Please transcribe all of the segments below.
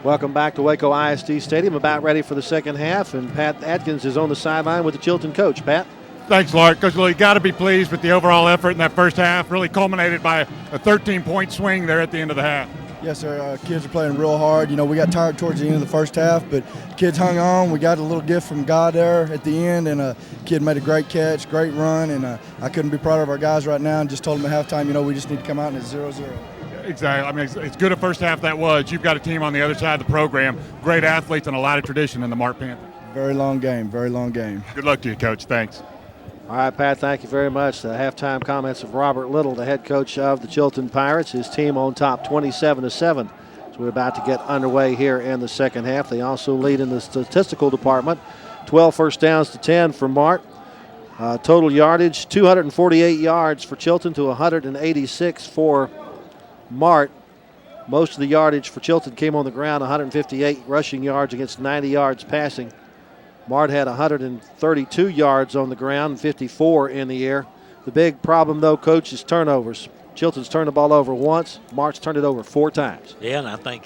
Welcome back to Waco ISD Stadium. About ready for the second half, and Pat Atkins is on the sideline with the Chilton coach. Pat? Thanks, Lark. Coach Lee, got to be pleased with the overall effort in that first half. Really culminated by a 13-point swing there at the end of the half. Yes, sir. Kids are playing real hard. We got tired towards the end of the first half, but kids hung on. We got a little gift from God there at the end, and a kid made a great catch, great run, and I couldn't be prouder of our guys right now, and just told them at halftime, we just need to come out and it's 0-0. Exactly. I mean, it's good a first half that was. You've got a team on the other side of the program, great athletes and a lot of tradition in the Mart Panthers. Very long game, very long game. Good luck to you, Coach. Thanks. All right, Pat, thank you very much. The halftime comments of Robert Little, the head coach of the Chilton Pirates. His team on top 27-7. So we're about to get underway here in the second half. They also lead in the statistical department. 12 first downs to 10 for Mart. Total yardage, 248 yards for Chilton to 186 for Mart. Most of the yardage for Chilton came on the ground, 158 rushing yards against 90 yards passing. Mart had 132 yards on the ground and 54 in the air. The big problem, though, Coach, is turnovers. Chilton's turned the ball over once. Mart's turned it over 4 times. Yeah, and I think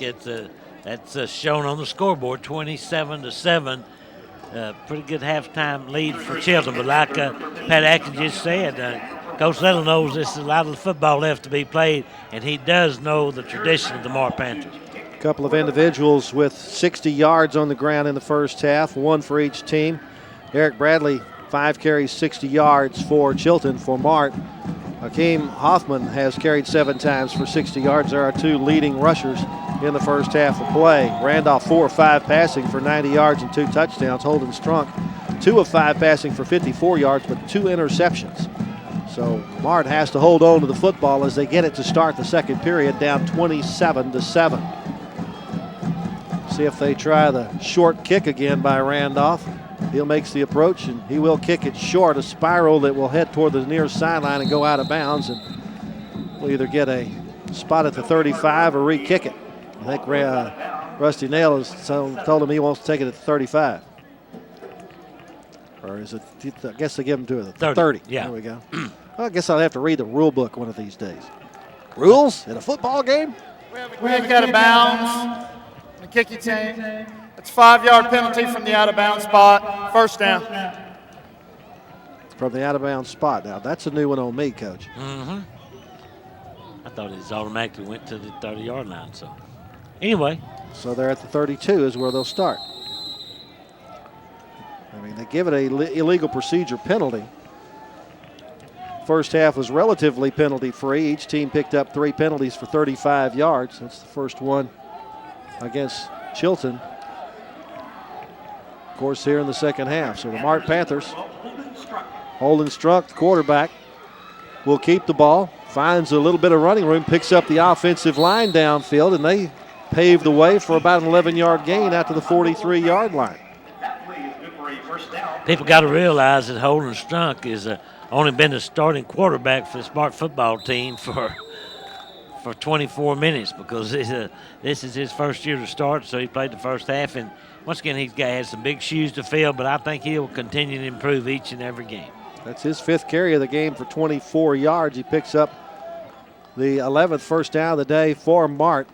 that's shown on the scoreboard, 27-7. Pretty good halftime lead for Chilton. But like Pat Atkins just said, Coach Little knows there's a lot of football left to be played, and he does know the tradition of the Mart Panthers. A couple of individuals with 60 yards on the ground in the first half, one for each team. Eric Bradley, 5 carries, 60 yards for Chilton. For Mart, Hakeem Hoffman has carried 7 times for 60 yards. There are 2 leading rushers in the first half of play. Randolph, 4 of 5 passing for 90 yards and 2 touchdowns. Holden Strunk, 2 of 5 passing for 54 yards, but 2 interceptions. So Mart has to hold on to the football as they get it to start the second period, down 27-7. See if they try the short kick again by Randolph. He'll makes the approach, and he will kick it short, a spiral that will head toward the near sideline and go out of bounds, and we'll either get a spot at the 35 or re-kick it. I think Rusty Nail has told him he wants to take it at the 35. Or is it, I guess they give him to the 30. Yeah. There we go. Well, I guess I'll have to read the rule book one of these days. Rules in a football game? We have got a bounds. The kick your team. It's a 5-yard penalty from the out-of-bounds spot. First down. From the out-of-bounds spot. Now, that's a new one on me, Coach. Mm-hmm. I thought it automatically went to the 30-yard line. So, anyway. So they're at the 32 is where they'll start. I mean, they give it a illegal procedure penalty. First half was relatively penalty-free. Each team picked up 3 penalties for 35 yards. That's the first one against Chilton, of course, here in the second half. So the Mart Panthers, Holden Strunk, the quarterback, will keep the ball, finds a little bit of running room, picks up the offensive line downfield, and they pave the way for about an 11-yard gain out to the 43-yard line. People got to realize that Holden Strunk is only been the starting quarterback for the Mart football team for 24 minutes because this is his first year to start, so he played the first half. And once again, he's had some big shoes to fill, but I think he'll continue to improve each and every game. That's his 5th carry of the game for 24 yards. He picks up the 11th first down of the day for Mart.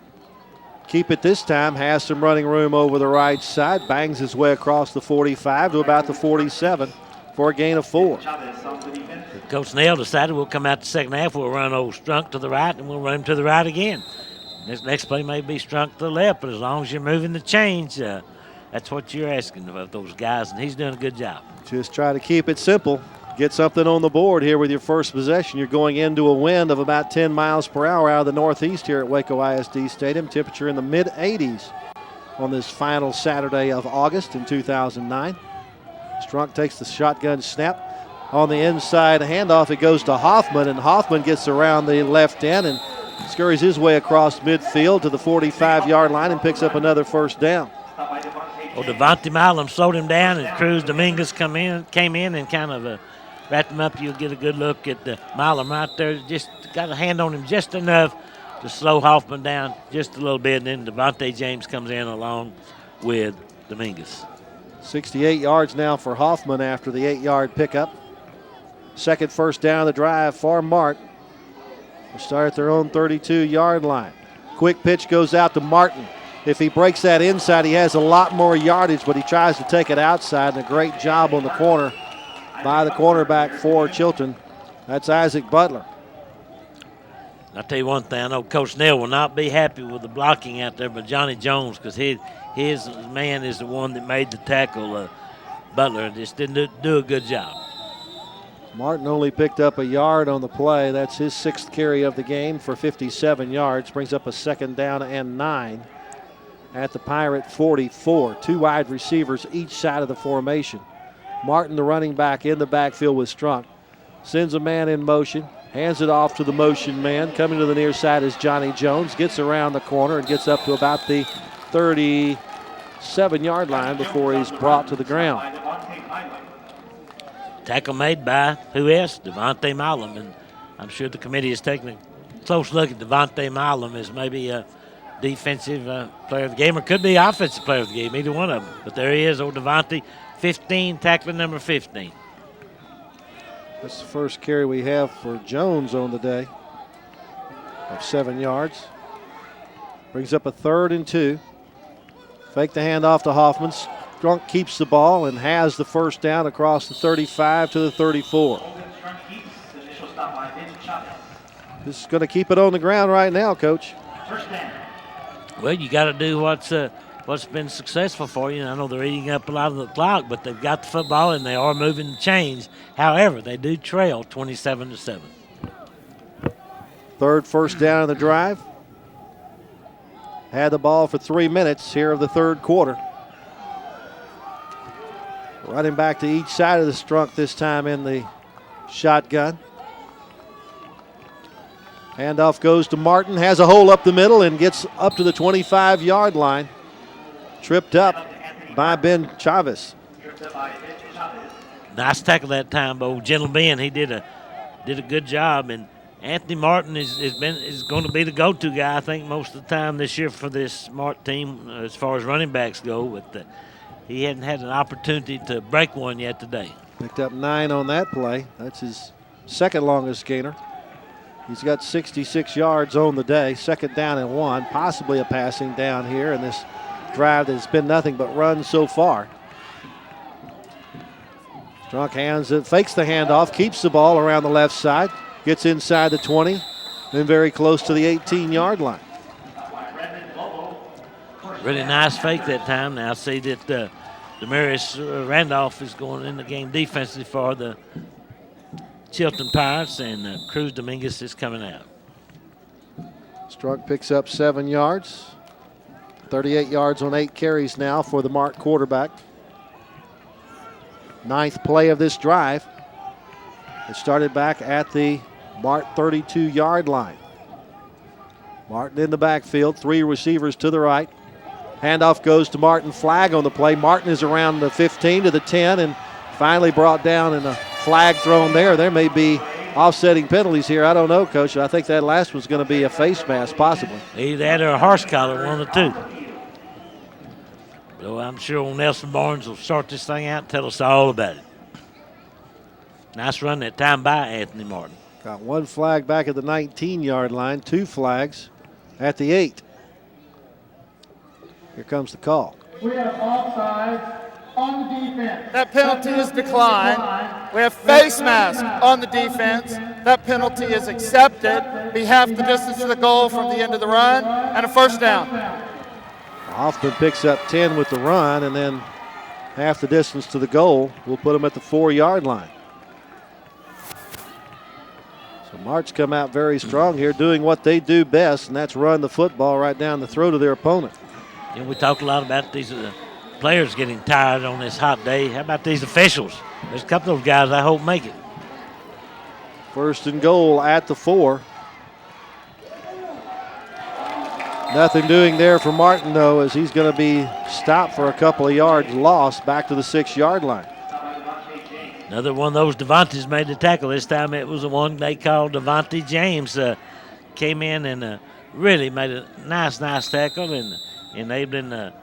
Keep it this time, has some running room over the right side, bangs his way across the 45 to about the 47 for a gain of 4. Coach Nail decided we'll come out the second half, we'll run old Strunk to the right, and we'll run him to the right again. This next play may be Strunk to the left, but as long as you're moving the chains, that's what you're asking of those guys, and he's doing a good job. Just try to keep it simple. Get something on the board here with your first possession. You're going into a wind of about 10 miles per hour out of the northeast here at Waco ISD Stadium. Temperature in the mid-80s on this final Saturday of August in 2009. Strunk takes the shotgun snap. On the inside handoff, it goes to Hoffman, and Hoffman gets around the left end and scurries his way across midfield to the 45-yard line and picks up another first down. Well, Devontae Milam slowed him down, and Cruz Dominguez came in and kind of wrapped him up. You'll get a good look at Milam right there. Just got a hand on him just enough to slow Hoffman down just a little bit, and then Devontae James comes in along with Dominguez. 68 yards now for Hoffman after the 8-yard pickup. Second first down of the drive for Mart. They start at their own 32-yard line. Quick pitch goes out to Martin. If he breaks that inside, he has a lot more yardage, but he tries to take it outside, and a great job on the corner by the cornerback for Chilton. That's Isaac Butler. I'll tell you one thing, I know Coach Nell will not be happy with the blocking out there by Johnny Jones, because his man is the one that made the tackle. Butler just didn't do a good job. Martin only picked up a yard on the play. That's his 6th carry of the game for 57 yards. Brings up a 2nd down and 9 at the Pirate 44. 2 wide receivers each side of the formation. Martin, the running back, in the backfield with Strunk. Sends a man in motion. Hands it off to the motion man. Coming to the near side is Johnny Jones. Gets around the corner and gets up to about the 37-yard line before he's brought to the ground. Tackle made by who else? Devontae Milam. And I'm sure the committee is taking a close look at Devontae Milam as maybe a defensive player of the game, or could be offensive player of the game, either one of them. But there he is, old Devontae, 15, tackling number 15. That's the first carry we have for Jones on the day of 7 yards. Brings up a 3rd and 2. Fake the handoff to Hoffman. Strunk keeps the ball and has the first down across the 35 to the 34. This is going to keep it on the ground right now, Coach. Well, you got to do what's been successful for you. I know they're eating up a lot of the clock, but they've got the football and they are moving the chains. However, they do trail 27-7. 3rd first down of the drive. Had the ball for 3 minutes here of the 3rd quarter. Running back to each side of the Strunk this time in the shotgun. Handoff goes to Martin, has a hole up the middle and gets up to the 25-yard line. Tripped up by Ben Chavez. Nice tackle that time, but old Gentle Ben, he did a good job. And Anthony Martin is going to be the go-to guy, I think, most of the time this year for this Mart team as far as running backs go. But he hadn't had an opportunity to break one yet today. Picked up 9 on that play. That's his 2nd longest gainer. He's got 66 yards on the day. 2nd down and 1, possibly a passing down here in this drive that's been nothing but runs so far. Strunk hands it, fakes the handoff, keeps the ball around the left side, gets inside the 20, then very close to the 18-yard line. Really nice fake that time. Now I see that Demarius Randolph is going in the game defensively for the Chilton Pirates, and Cruz Dominguez is coming out. Strunk picks up 7 yards. 38 yards on 8 carries now for the Mart quarterback. 9th play of this drive. It started back at the Mart 32-yard line. Martin in the backfield, 3 receivers to the right. Handoff goes to Martin, flag on the play. Martin is around the 15 to the 10 and finally brought down and a flag thrown there. There may be offsetting penalties here. I don't know, Coach. I think that last one's going to be a face mask, possibly. Either that or a horse collar, one of the two. So I'm sure old Nelson Barnes will start this thing out and tell us all about it. Nice run that time by Anthony Martin. Got 1 flag back at the 19-yard line, 2 flags at the 8. Here comes the call. We have offsides on the defense. That penalty is declined. We have face mask on the defense. That penalty is accepted. Be half the distance to the goal from the end of the run and a first down. Hoffman picks up 10 with the run and then half the distance to the goal. We'll put him at the 4-yard line. So Mart's come out very strong here, doing what they do best, and that's run the football right down the throat of their opponent. You know, we talk a lot about these players getting tired on this hot day. How about these officials? There's a couple of those guys I hope make it. 1st and goal at the 4. Nothing doing there for Martin, though, as he's going to be stopped for a couple of yards lost back to the 6-yard line. Another one of those Devontae's made the tackle. This time it was the one they called Devontae James. Came in and really made a nice tackle and enabling.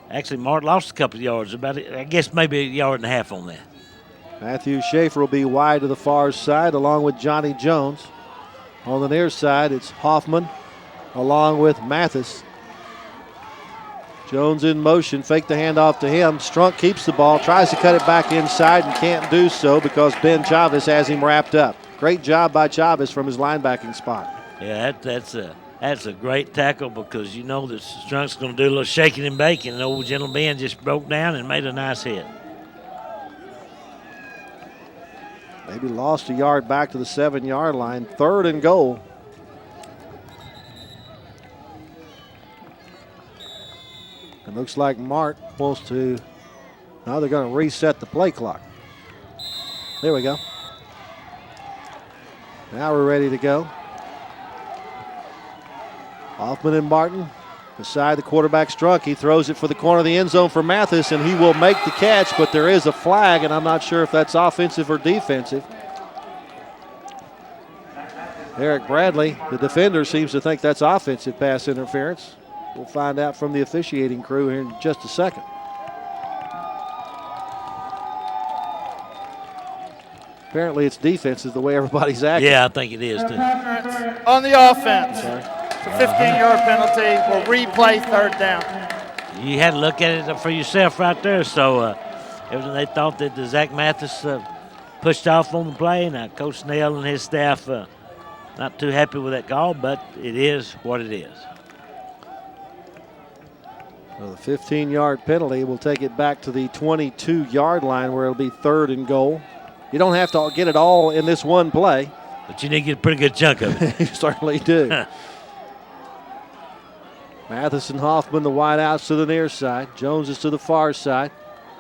Actually, Mart lost a couple of yards, I guess maybe a yard and a half on that. Matthew Schaefer will be wide to the far side along with Johnny Jones. On the near side, it's Hoffman along with Mathis. Jones in motion, fake the handoff to him. Strunk keeps the ball, tries to cut it back inside and can't do so because Ben Chavez has him wrapped up. Great job by Chavez from his linebacking spot. Yeah, that's a great tackle because you know that Strunk's going to do a little shaking and baking, and old Gentle Ben just broke down and made a nice hit. Maybe lost a yard back to the 7-yard line. 3rd and goal. It looks like Mart wants to. Now they're going to reset the play clock. There we go. Now we're ready to go. Hoffman and Martin beside the quarterback Strunk. He throws it for the corner of the end zone for Mathis, and he will make the catch, but there is a flag, and I'm not sure if that's offensive or defensive. Eric Bradley, the defender, seems to think that's offensive pass interference. We'll find out from the officiating crew here in just a second. Apparently it's defensive the way everybody's acting. Yeah, I think it is too. On the offense. It's a 15-yard penalty. We'll replay 3rd down. You had to look at it for yourself right there. So they thought that Zach Mathis pushed off on the play. Now Coach Snell and his staff not too happy with that call, but it is what it is. Well, the 15-yard penalty will take it back to the 22-yard line where it'll be 3rd and goal. You don't have to get it all in this one play. But you need to get a pretty good chunk of it. You certainly do. Mathis and Hoffman, the wideouts to the near side. Jones is to the far side.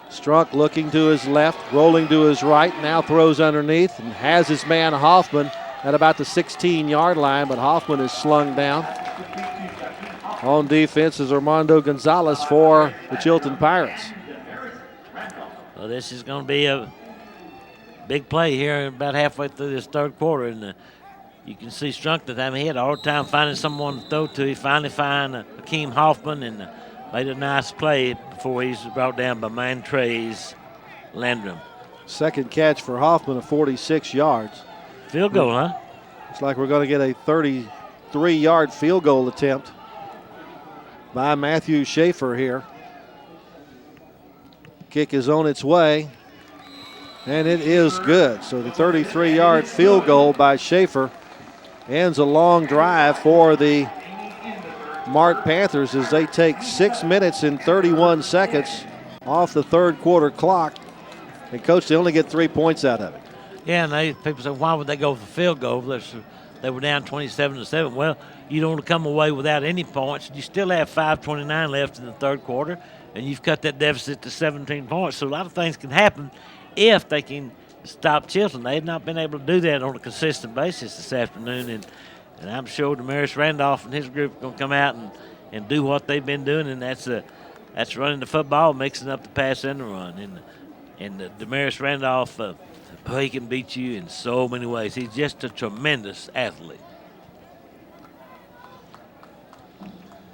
Strunk looking to his left, rolling to his right, now throws underneath and has his man Hoffman at about the 16-yard line, but Hoffman is slung down. On defense is Armando Gonzalez for the Chilton Pirates. Well, this is going to be a big play here about halfway through this 3rd quarter, and you can see Strunk that time he had a hard time finding someone to throw to. He finally found Hakeem Hoffman and made a nice play before he's brought down by Montrez Landrum. Second catch for Hoffman of 46 yards. Field goal, huh? Looks like we're going to get a 33-yard field goal attempt by Matthew Schaefer here. Kick is on its way, and it is good. So the 33-yard field goal by Schaefer ends a long drive for the Mart Panthers as they take 6 minutes and 31 seconds off the 3rd quarter clock. And, Coach, they only get 3 points out of it. Yeah, and people say, why would they go for the field goal? They were down 27-7. Well, you don't come away without any points. You still have 5:29 left in the 3rd quarter, and you've cut that deficit to 17 points. So a lot of things can happen if they can stop Chilton. They have not been able to do that on a consistent basis this afternoon, and I'm sure Damaris Randolph and his group are going to come out and do what they've been doing, and that's running the football, mixing up the pass and the run. And Damaris Randolph, he can beat you in so many ways. He's just a tremendous athlete.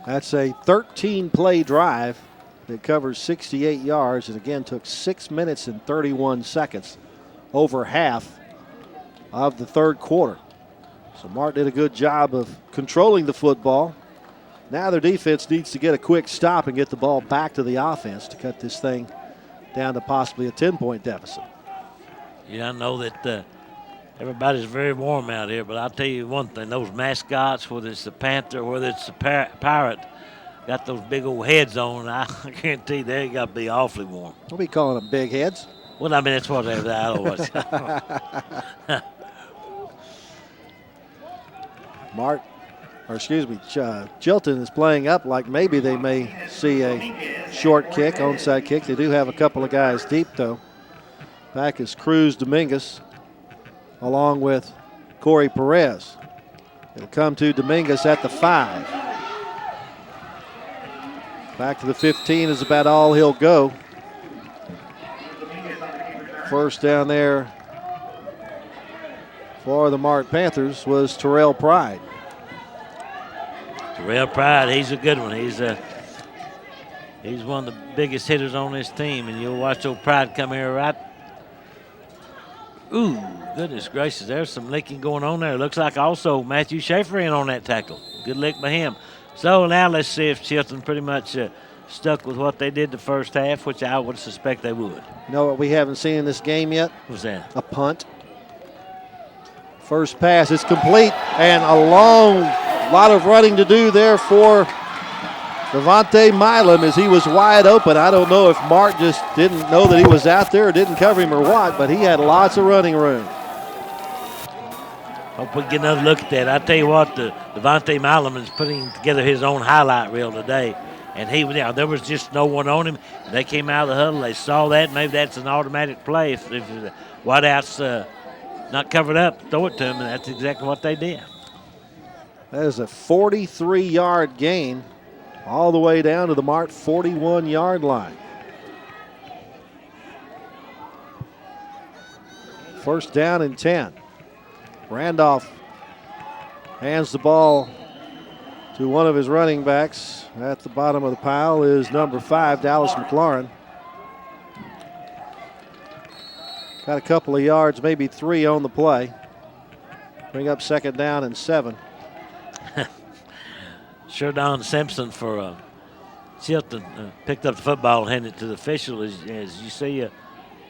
That's a 13-play drive that covers 68 yards and, again, took 6 minutes and 31 seconds, over half of the 3rd quarter. So Mart did a good job of controlling the football. Now their defense needs to get a quick stop and get the ball back to the offense to cut this thing down to possibly a 10-point deficit. Yeah, I know that everybody's very warm out here, but I'll tell you one thing. Those mascots, whether it's the Panther, whether it's the Pirate, got those big old heads on. I guarantee they got to be awfully warm. We'll be calling them big heads. Well, I mean, that's what they always. Chilton is playing up like maybe they may see a short kick, onside kick. They do have a couple of guys deep, though. Back is Cruz Dominguez along with Corey Perez. It'll come to Dominguez at the 5. Back to the 15 is about all he'll go. First down there for the Mart Panthers was Terrell Pride. Terrell Pride, he's a good one. He's one of the biggest hitters on this team, and you'll watch old Pride come here right. Ooh, goodness gracious, there's some licking going on there. Looks like also Matthew Schaefer in on that tackle. Good lick by him. So now let's see if Chilton pretty much stuck with what they did the first half, which I would suspect they would. You know what we haven't seen in this game yet? What's that? A punt. First pass is complete, and a lot of running to do there for Devontae Milam as he was wide open. I don't know if Mart just didn't know that he was out there or didn't cover him or what, but he had lots of running room. Hope we get another look at that. I tell you what, Devontae Milam is putting together his own highlight reel today. And there was just no one on him. They came out of the huddle. They saw that. Maybe that's an automatic play. If the wideout's not covered up, throw it to him, and that's exactly what they did. That is a 43-yard gain all the way down to the Mart 41-yard line. First down and 10. Randolph hands the ball to one of his running backs. At the bottom of the pile is number 5, Dallas McLaurin. Got a couple of yards, maybe 3 on the play. Bring up second down and 7. Sure, Don Simpson for Chilton picked up the football and handed it to the official. As you see,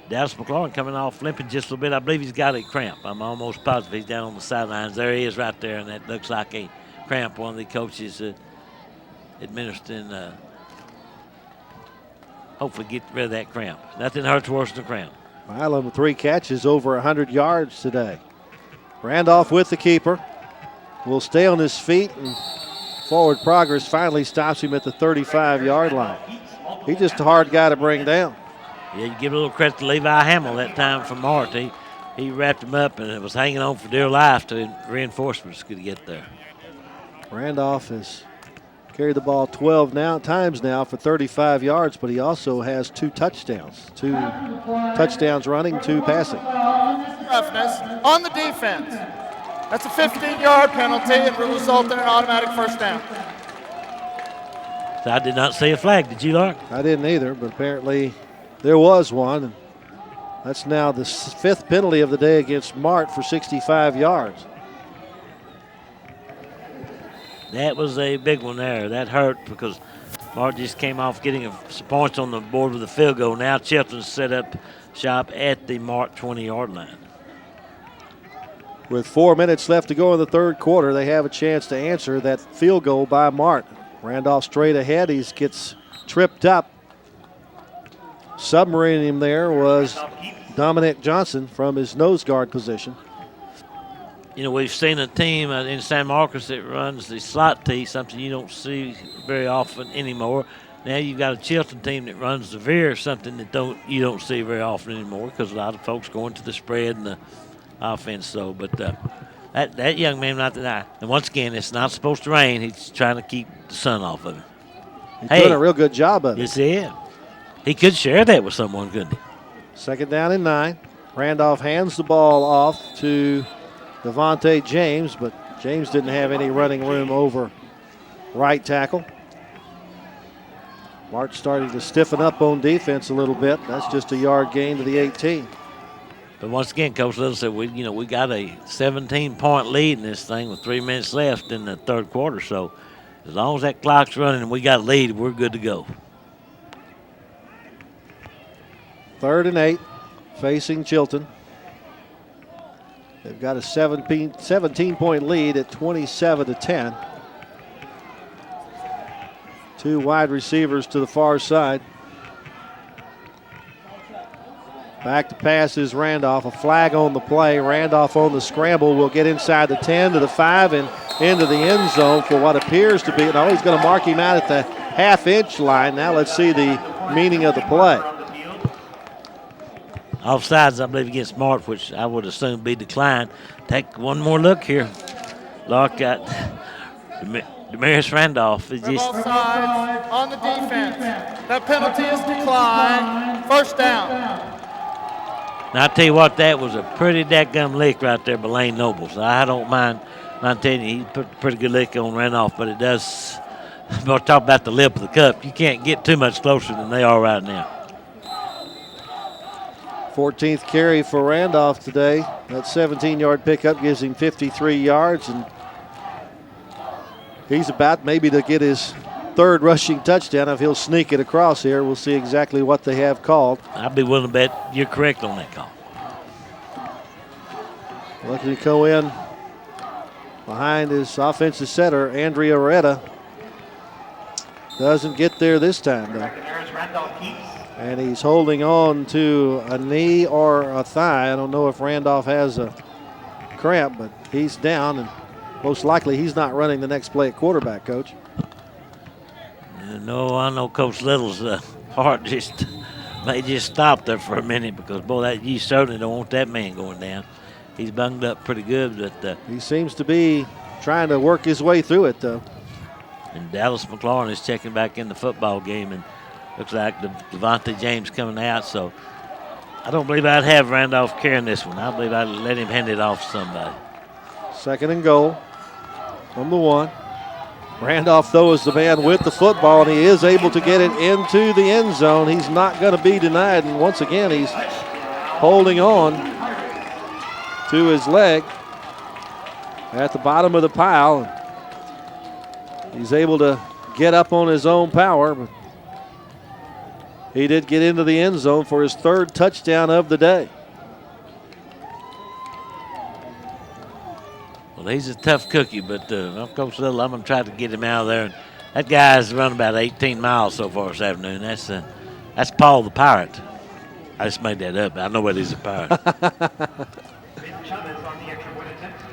Dallas McLaurin coming off limping just a little bit. I believe he's got a cramp. I'm almost positive he's down on the sidelines. There he is right there, and that looks like a cramp. One of the coaches administering, hopefully get rid of that cramp. Nothing hurts worse than a cramp. Milam with 3 catches, over 100 yards today. Randolph with the keeper. Will stay on his feet, and forward progress finally stops him at the 35-yard line. He's just a hard guy to bring down. Yeah, you give a little credit to Levi Hamill that time from Mart. He wrapped him up, and it was hanging on for dear life to reinforcements could get there. Randolph has carried the ball 12 times now for 35 yards, but he also has 2 touchdowns. 2 touchdowns running, 2 passing. Roughness on the defense. That's a 15-yard penalty and will result in an automatic first down. So I did not see a flag. Did you, Lark? I didn't either, but apparently there was one. And that's now the 5th penalty of the day against Mart for 65 yards. That was a big one there. That hurt because Mart just came off getting some points on the board with a field goal. Now Chilton's set up shop at the Mart 20-yard line. With 4 minutes left to go in the third quarter, they have a chance to answer that field goal by Mart. Randolph straight ahead. He gets tripped up. Submarining him there was Dominic Johnson from his nose guard position. You know, we've seen a team in San Marcos that runs the slot tee, something you don't see very often anymore. Now you've got a Chilton team that runs the veer, something that you don't see very often anymore because a lot of folks going to the spread and the offense. So, but that young man not that. And once again, it's not supposed to rain. He's trying to keep the sun off of him. He's doing a real good job of it. Yes, he is. He could share that with someone, couldn't he? Second down and 9. Randolph hands the ball off to Devontae James, but James didn't have any running room over right tackle. Mart starting to stiffen up on defense a little bit. That's just a yard gain to the 18. But once again, Coach Little said we got a 17-point lead in this thing with 3 minutes left in the third quarter. So as long as that clock's running and we got a lead, we're good to go. 3rd and 8, facing Chilton. They've got a 17-point lead at 27-10. 2 wide receivers to the far side. Back to pass is Randolph. A flag on the play. Randolph on the scramble will get inside the 10 to the 5 and into the end zone for what appears to be. No, he's going to mark him out at the half-inch line. Now let's see the meaning of the play. Offsides, I believe, against Mart, which I would assume be declined. Take one more look here. Lark got Demarius Randolph. Offside on the defense. That penalty is declined. First down. Now, I tell you what, that was a pretty dadgum lick right there by Lane Nobles. I don't mind telling you, he put a pretty good lick on Randolph, but it does, we'll talk about the lip of the cup. You can't get too much closer than they are right now. 14th carry for Randolph today. That 17-yard pickup gives him 53 yards, and he's about maybe to get his third rushing touchdown. If he'll sneak it across here, we'll see exactly what they have called. I'd be willing to bet you're correct on that call. Looking to go in behind his offensive setter, Andrea Areta. Doesn't get there this time, though. And he's holding on to a knee or a thigh. I don't know if Randolph has a cramp, but he's down, and most likely he's not running the next play at quarterback, Coach. No, I know Coach Little's heart may just stop there for a minute because, boy, you certainly don't want that man going down. He's bunged up pretty good, but he seems to be trying to work his way through it, though. And Dallas McLaurin is checking back in the football game, and looks like Devontae James coming out. So I don't believe I'd have Randolph carrying this one. I believe I'd let him hand it off to somebody. 2nd and goal from the 1. Randolph, though, is the man with the football, and he is able to get it into the end zone. He's not going to be denied, and once again, he's holding on to his leg at the bottom of the pile. He's able to get up on his own power, but he did get into the end zone for his 3rd touchdown of the day. Well, he's a tough cookie, but I'm Coach Little. I'm going to try to get him out of there. And that guy's run about 18 miles so far this afternoon. That's Paul the Pirate. I just made that up. I know what he's a pirate.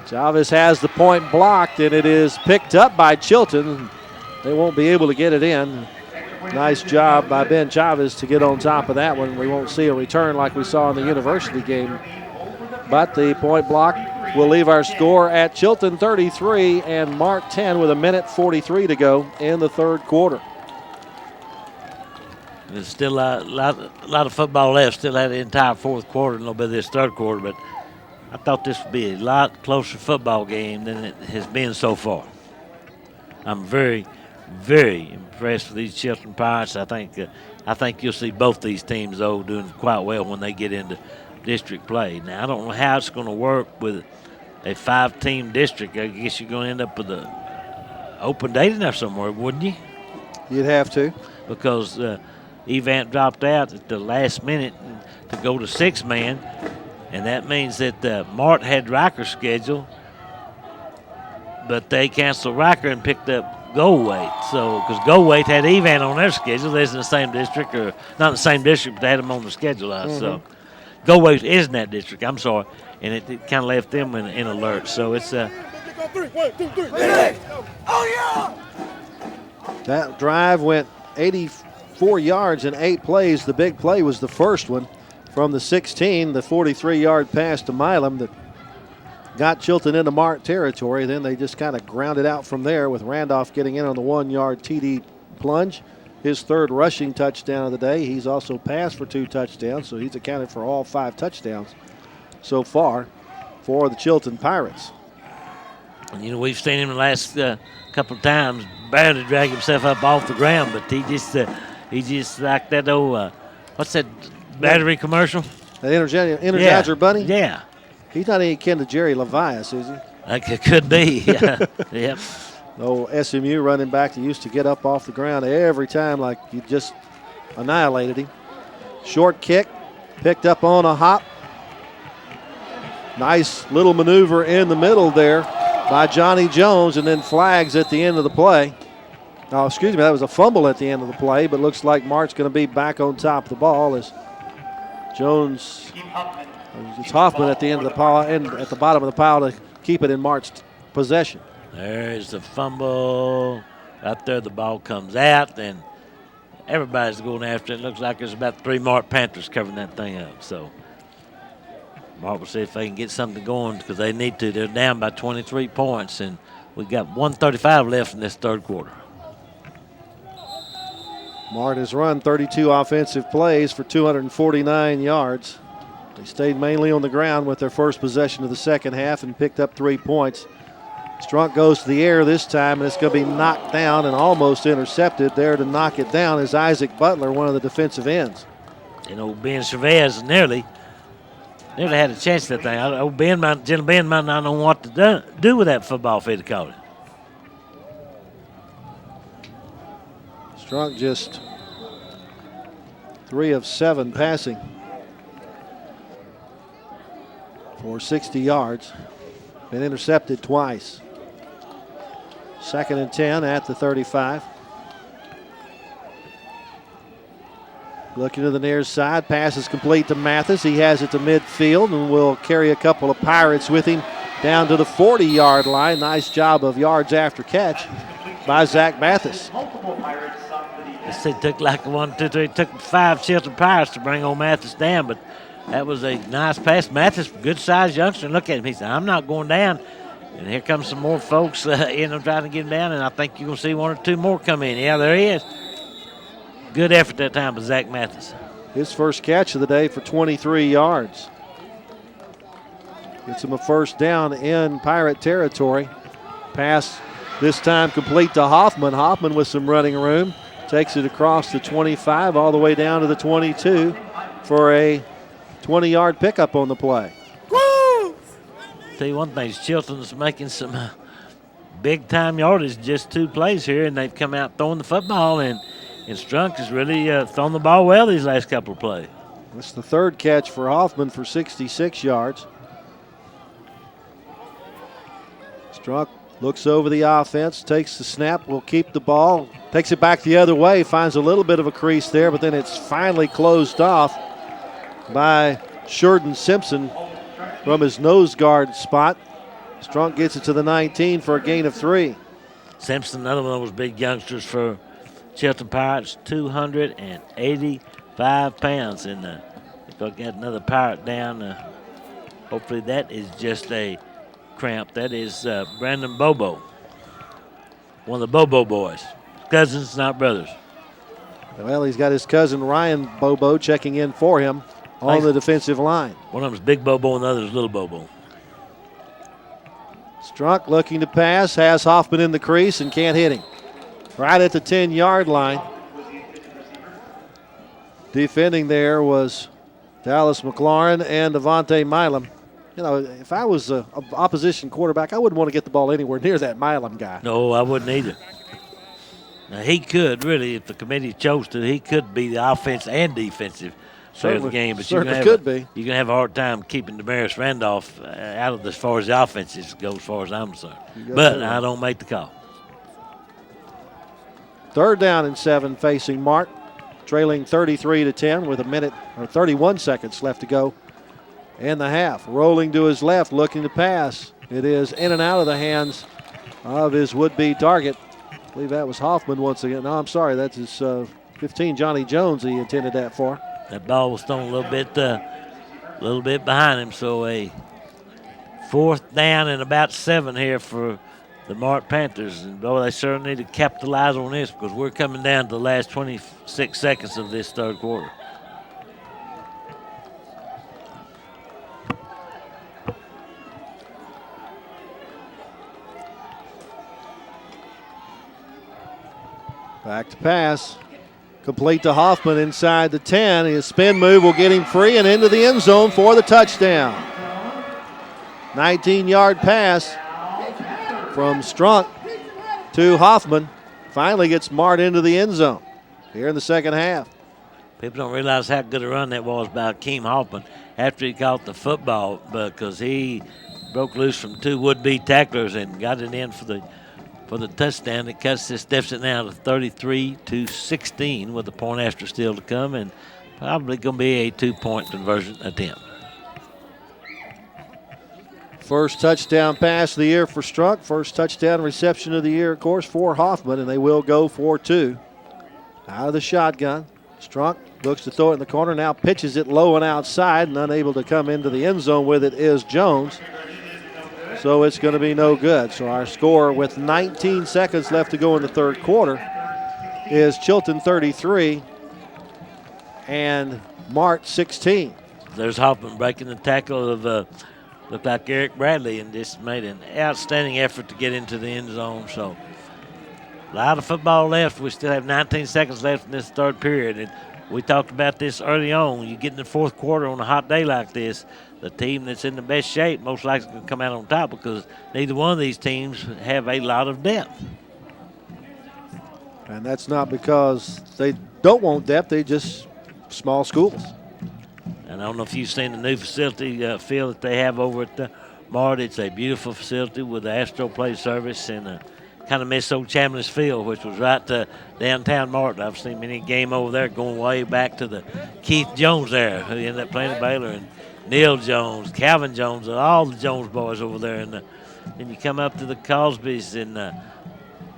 Chavez has the point blocked, and it is picked up by Chilton. They won't be able to get it in. Nice job by Ben Chavez to get on top of that one. We won't see a return like we saw in the University game. But the point block will leave our score at Chilton 33 and Mart 10 with 1:43 to go in the 3rd quarter. There's still a lot of football left. Still had the entire 4th quarter, a little bit of this 3rd quarter, but I thought this would be a lot closer football game than it has been so far. I'm very, very impressed with these Chilton Pirates. I think you'll see both these teams, though, doing quite well when they get into district play. Now, I don't know how it's going to work with a 5-team district. I guess you're going to end up with an open date in there somewhere, wouldn't you? You'd have to. Because Evant dropped out at the last minute to go to 6-man. And that means that Mart had Riker's schedule, but they canceled Riker and picked up Goldwaite. So, because Goldwaite had Evant on their schedule, they're in the same district, or not in the same district, but they had them on the schedule. So, Goldwaite is in that district, I'm sorry, and it kind of left them in alert. So, it's that drive went 84 yards in 8 plays. The big play was the first one. From the 16, the 43-yard pass to Milam that got Chilton into Mart territory. Then they just kind of grounded out from there with Randolph getting in on the 1-yard TD plunge. His 3rd rushing touchdown of the day. He's also passed for 2 touchdowns, so he's accounted for all 5 touchdowns so far for the Chilton Pirates. You know, we've seen him the last couple of times barely drag himself up off the ground, but he just like that old, what's that battery commercial? That Energizer Bunny? Yeah. He's not any kin to Jerry Levias, is he? Like it could be. Yeah. Yep. No SMU running back that used to get up off the ground every time like you just annihilated him. Short kick, picked up on a hop. Nice little maneuver in the middle there by Johnny Jones, and then flags at the end of the play. Oh, excuse me, that was a fumble at the end of the play, but looks like Mart's going to be back on top of the ball as Jones, it's Hoffman at the end of the pile, and at the bottom of the pile to keep it in Mart's possession. There's the fumble. Out there, the ball comes out, and everybody's going after it. Looks like there's about 3 Mart Panthers covering that thing up. So Mart will see if they can get something going because they need to. They're down by 23 points, and we've got 1:35 left in this 3rd quarter. Mart has run 32 offensive plays for 249 yards. They stayed mainly on the ground with their first possession of the 2nd half and picked up 3 points. Strunk goes to the air this time, and it's going to be knocked down and almost intercepted. There to knock it down is Isaac Butler, one of the defensive ends. You know, Ben Cervez nearly had a chance at that thing. General Ben might not know what to do with that football if he'd have caught it. Strunk just 3 of 7 passing for 60 yards. Been intercepted twice. 2nd and 10 at the 35. Looking to the near side. Pass is complete to Mathis. He has it to midfield and will carry a couple of Pirates with him down to the 40-yard line. Nice job of yards after catch by Zach Mathis. It took like 1, 2, 3. It took 5 Chilton Pirates to bring old Mathis down, but that was a nice pass. Mathis, good-sized youngster. Look at him. He said, I'm not going down. And here comes some more folks in them trying to get him down, and I think you're going to see 1 or 2 more come in. Yeah, there he is. Good effort that time by Zach Mathis. His first catch of the day for 23 yards. Gets him a first down in Pirate territory. Pass this time complete to Hoffman. Hoffman with some running room. Takes it across the 25 all the way down to the 22 for a 20-yard pickup on the play. Tell you one thing, Chilton's making some big-time yardage, just 2 plays here, and they've come out throwing the football, and Strunk has really thrown the ball well these last couple of plays. That's the 3rd catch for Hoffman for 66 yards. Strunk looks over the offense, takes the snap, will keep the ball, takes it back the other way, finds a little bit of a crease there, but then it's finally closed off by Sheridan Simpson from his nose guard spot. Strunk gets it to the 19 for a gain of 3. Simpson, another one of those big youngsters for Chilton Pirates, 285 pounds. And if I get another Pirate down, hopefully that is just a cramp. That is Brandon Bobo, one of the Bobo boys. Cousins, not brothers. Well, he's got his cousin Ryan Bobo checking in for him on the defensive line. One of them is Big Bobo and the other is Little Bobo. Strunk looking to pass, has Hoffman in the crease and can't hit him. Right at the 10-yard line. Defending there was Dallas McLaurin and Devontae Milam. You know, if I was an opposition quarterback, I wouldn't want to get the ball anywhere near that Milam guy. No, I wouldn't either. Now, he could, really, if the committee chose to, he could be the offense and defensive player of the game. But you're going to have a hard time keeping Damaris Randolph out of as far as the offenses go, as far as I'm concerned. But I don't make the call. 3rd down and 7 facing Mart, trailing 33-10 with 31 seconds left to go in the half. Rolling to his left, looking to pass. It is in and out of the hands of his would-be target. I believe that was Hoffman once again. No, I'm sorry, that's his 15, Johnny Jones, he intended that for. That ball was thrown a little bit behind him, so a 4th down and about 7 here for the Mart Panthers. And, boy, they certainly need to capitalize on this because we're coming down to the last 26 seconds of this 3rd quarter. Back to pass. Complete to Hoffman inside the 10. His spin move will get him free and into the end zone for the touchdown. 19-yard pass from Strunk to Hoffman. Finally gets Mart into the end zone here in the 2nd half. People don't realize how good a run that was by Akeem Hoffman after he caught the football, because he broke loose from 2 would-be tacklers and got it in for the touchdown. It cuts this deficit now to 33-16 with a point after still to come, and probably going to be a 2-point conversion attempt. First touchdown pass of the year for Strunk. First touchdown reception of the year, of course, for Hoffman, and they will go for 2. Out of the shotgun. Strunk looks to throw it in the corner, now pitches it low and outside, and unable to come into the end zone with it is Jones. So it's going to be no good. So our score with 19 seconds left to go in the 3rd quarter is Chilton 33 and Mart 16. There's Hoffman breaking the tackle of looked like Eric Bradley, and just made an outstanding effort to get into the end zone. So a lot of football left. We still have 19 seconds left in this 3rd period. And we talked about this early on. You get in the 4th quarter on a hot day like this, the team that's in the best shape most likely going to come out on top, because neither one of these teams have a lot of depth. And that's not because they don't want depth, they just small schools. And I don't know if you've seen the new facility field that they have over at the Mart. It's a beautiful facility with the Astro Play service, and kind of miss old Chambliss Field, which was right to downtown Mart. I've seen many game over there going way back to the Keith Jones era, who ended up playing at Baylor, and Neil Jones, Calvin Jones, and all the Jones boys over there. And then you come up to the Cosbys and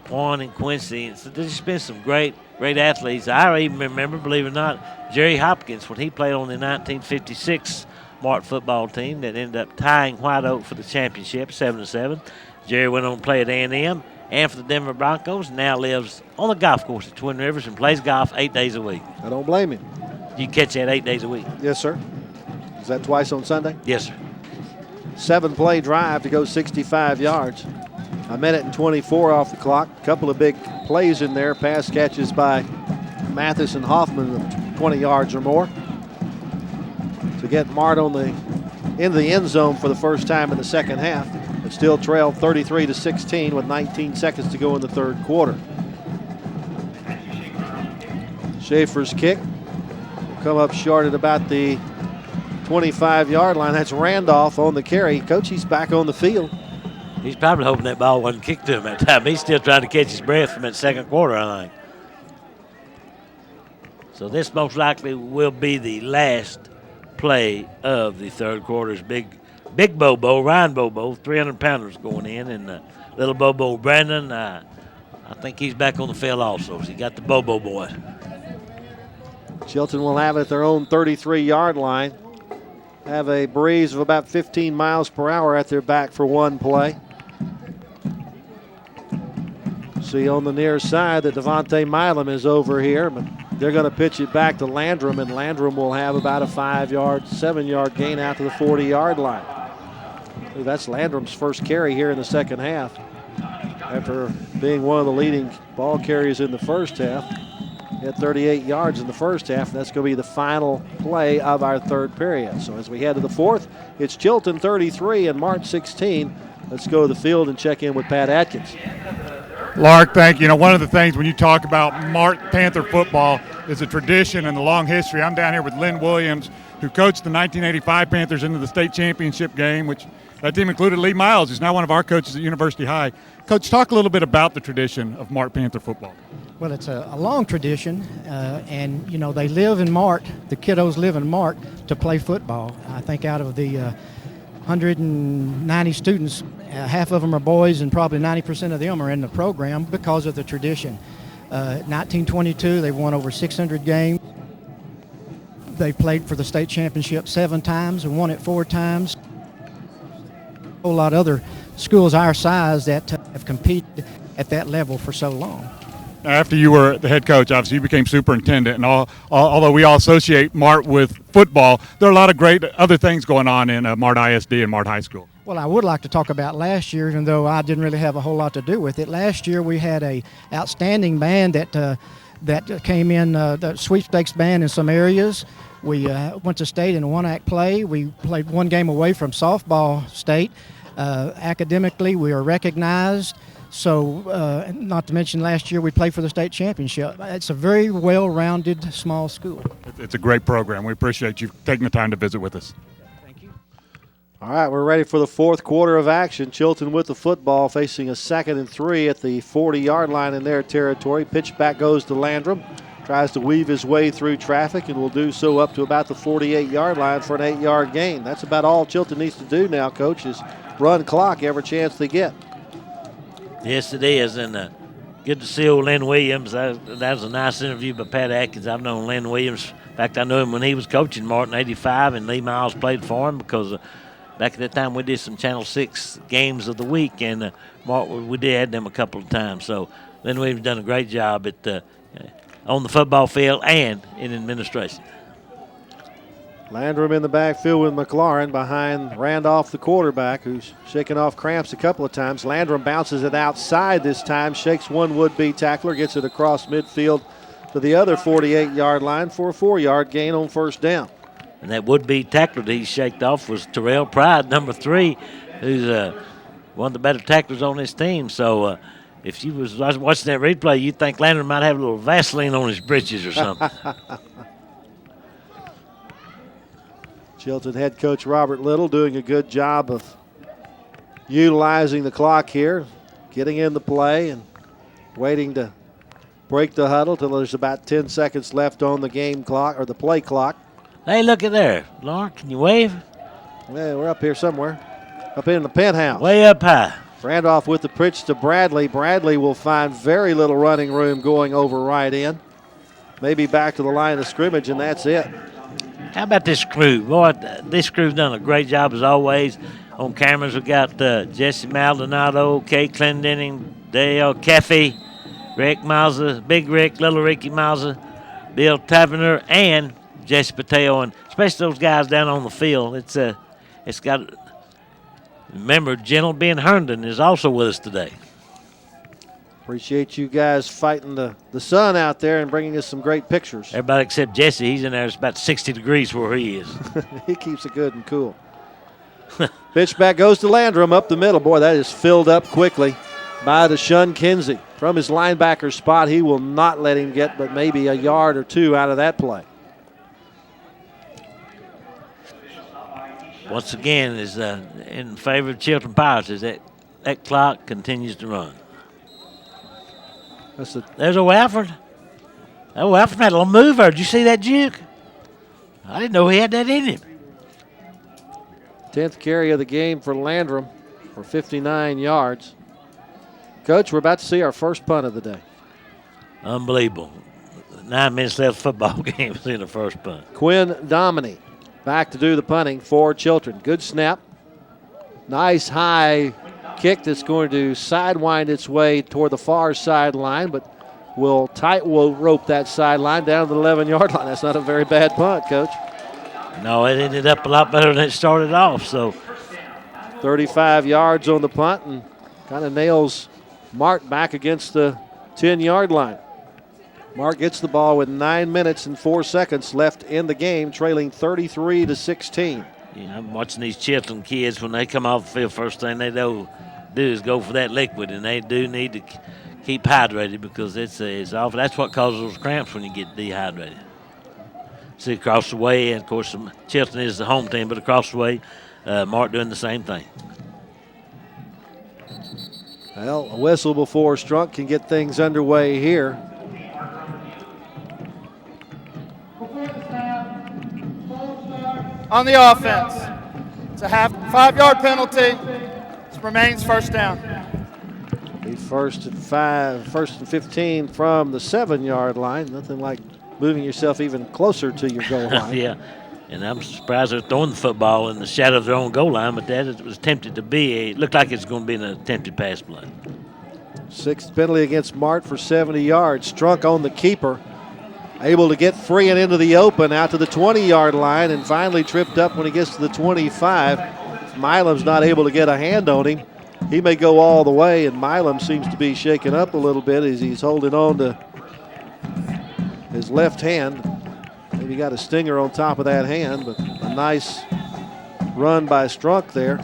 Juan and Quincy. And so there's just been some great athletes. I even remember, believe it or not, Jerry Hopkins when he played on the 1956 Mart football team that ended up tying White Oak for the championship, 7-7. Jerry went on to play at A&M and for the Denver Broncos. Now lives on the golf course at Twin Rivers and plays golf 8 days a week. I don't blame him. You catch that 8 days a week? Yes, sir. Is that twice on Sunday? Yes, sir. 7-play drive to go 65 yards. A minute and 24 off the clock. A couple of big plays in there. Pass catches by Mathis and Hoffman of 20 yards or more to get Mart into the end zone for the first time in the second half. It still trailed 33-16 with 19 seconds to go in the third quarter. Schaefer's kick will come up short at about the 25-yard line. That's Randolph on the carry. Coach, he's back on the field. He's probably hoping that ball wasn't kicked to him at that time. He's still trying to catch his breath from that second quarter, I think. So this most likely will be the last play of the third quarter's big Bobo, Ryan Bobo, 300-pounders going in, and little Bobo Brandon, I think he's back on the field also. So you got the Bobo boy. Chilton will have it at their own 33-yard line. Have a breeze of about 15 miles per hour at their back for one play. See on the near side that Devontae Milam is over here, but they're going to pitch it back to Landrum, and Landrum will have about a 7-yard gain out to the 40-yard line. That's Landrum's first carry here in the second half after being one of the leading ball carriers in the first half. He had 38 yards in the first half, and that's going to be the final play of our third period. So as we head to the fourth, it's Chilton 33 and Mart 16. Let's go to the field and check in with Pat Atkins. Lark, thank you. You know, one of the things when you talk about Mart Panther football is a tradition and the long history. I'm down here with Lynn Williams, who coached the 1985 Panthers into the state championship game, which that team included Lee Miles, who's now one of our coaches at University High. Coach, talk a little bit about the tradition of Mart Panther football. Well, it's a long tradition, and, you know, they live in Mart. The kiddos live in Mart to play football. I think out of the 190 students, half of them are boys, and probably 90% of them are in the program because of the tradition. 1922, they won over 600 games. They played for the state championship 7 times and won it 4 times. A whole lot of other schools our size that have competed at that level for so long. After you were the head coach, obviously you became superintendent, and although we all associate Mart with football, there are a lot of great other things going on in Mart ISD and Mart High School. Well, I would like to talk about last year, even though I didn't really have a whole lot to do with it. Last year we had a outstanding band that came in, the sweepstakes band in some areas. We went to state in a one-act play. We played one game away from softball state. Academically, we were recognized. So, not to mention last year we played for the state championship. It's a very well-rounded small school. It's a great program. We appreciate you taking the time to visit with us. Thank you. All right, we're ready for the fourth quarter of action. Chilton with the football, facing a 2nd and 3 at the 40-yard line in their territory. Pitch back goes to Landrum. Tries to weave his way through traffic and will do so up to about the 48-yard line for an 8-yard gain. That's about all Chilton needs to do now, Coach, is run clock every chance they get. Yes, it is, and good to see old Lynn Williams. That was a nice interview by Pat Atkins. I've known Lynn Williams. In fact, I knew him when he was coaching Mart in '85, and Lee Miles played for him because back at that time we did some Channel 6 games of the week, and Mart, we did add them a couple of times. So Lynn Williams done a great job at on the football field and in administration. Landrum in the backfield with McLaurin behind Randolph, the quarterback, who's shaking off cramps a couple of times. Landrum bounces it outside this time, shakes one would-be tackler, gets it across midfield to the other 48-yard line for a 4-yard gain on first down. And that would-be tackler that he shaked off was Terrell Pride, number 3, who's one of the better tacklers on his team. So if you was watching that replay, you'd think Landrum might have a little Vaseline on his britches or something. Chilton head coach Robert Little doing a good job of utilizing the clock here, getting in the play and waiting to break the huddle till there's about 10 seconds left on the game clock or the play clock. Hey, look at there. Lauren, can you wave? Yeah, we're up here somewhere. Up in the penthouse. Way up high. Randolph with the pitch to Bradley. Bradley will find very little running room going over right in. Maybe back to the line of scrimmage, and that's it. How about this crew? Boy, this crew's done a great job as always. On cameras, we got Jesse Maldonado, Kay Clendenning, Dale Caffey, Rick Mauser, Big Rick, Little Ricky Mauser, Bill Taverner, and Jesse Pateo, and especially those guys down on the field. It's got. Remember, Gentle Ben Herndon is also with us today. Appreciate you guys fighting the sun out there and bringing us some great pictures. Everybody except Jesse. He's in there. It's about 60 degrees where he is. He keeps it good and cool. Pitch back goes to Landrum up the middle. Boy, that is filled up quickly by Deshaun Kinsey. From his linebacker spot, he will not let him get but maybe a yard or two out of that play. Once again, is in favor of Chilton Pirates as that clock continues to run. There's a Walford. Oh, Walford had a little mover. Did you see that juke? I didn't know he had that in him. 10th carry of the game for Landrum for 59 yards. Coach, we're about to see our first punt of the day. Unbelievable. 9 minutes left football game in the first punt. Quinn Dominy back to do the punting for Chilton. Good snap. Nice high kick that's going to sidewind its way toward the far sideline, but will rope that sideline down to the 11-yard line. That's not a very bad punt, Coach. No, it ended up a lot better than it started off. So 35 yards on the punt and kind of nails Mart back against the 10-yard line. Mart gets the ball with 9 minutes and 4 seconds left in the game, trailing 33-16. Yeah, I'm watching these Chilton kids when they come off the field. First thing they do is go for that liquid, and they do need to keep hydrated because it's awful. That's what causes those cramps when you get dehydrated. See across the way, and of course Chilton is the home team, but across the way, Mart doing the same thing. Well, a whistle before Strunk can get things underway here. On the offense, it's a 5-yard penalty. This remains first down. Be first and 15 from the 7-yard line. Nothing like moving yourself even closer to your goal line. Yeah, and I'm surprised they're throwing the football in the shadow of their own goal line, but that was attempted to be it looked like it's going to be an attempted pass play. 6th penalty against Mart for 70 yards. Strunk on the keeper. Able to get free and into the open out to the 20-yard line and finally tripped up when he gets to the 25. Milam's not able to get a hand on him. He may go all the way, and Milam seems to be shaken up a little bit as he's holding on to his left hand. Maybe got a stinger on top of that hand, but a nice run by Strunk there.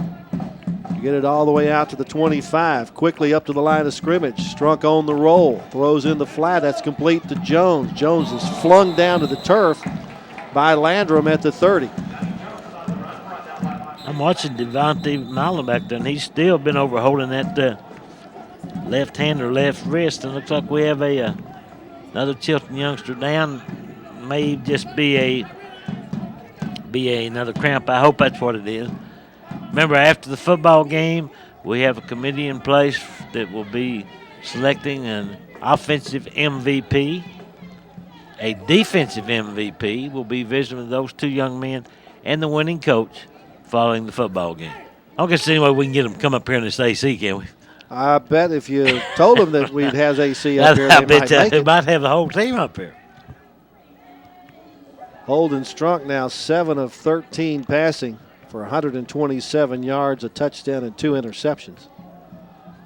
Get it all the way out to the 25. Quickly up to the line of scrimmage. Strunk on the roll. Throws in the flat. That's complete to Jones. Jones is flung down to the turf by Landrum at the 30. I'm watching Devontae Milam back there, and he's still been over holding that left hand or left wrist. And looks like we have another Chilton youngster down. May just be another cramp. I hope that's what it is. Remember, after the football game, we have a committee in place that will be selecting an offensive MVP. A defensive MVP will be visiting with those two young men and the winning coach following the football game. I guess any way we can get them to come up here in this AC, can we? I bet if you told them that we'd have AC up here, they might have the whole team up here. Holden Strunk now 7 of 13 passing for 127 yards, a touchdown, and 2 interceptions.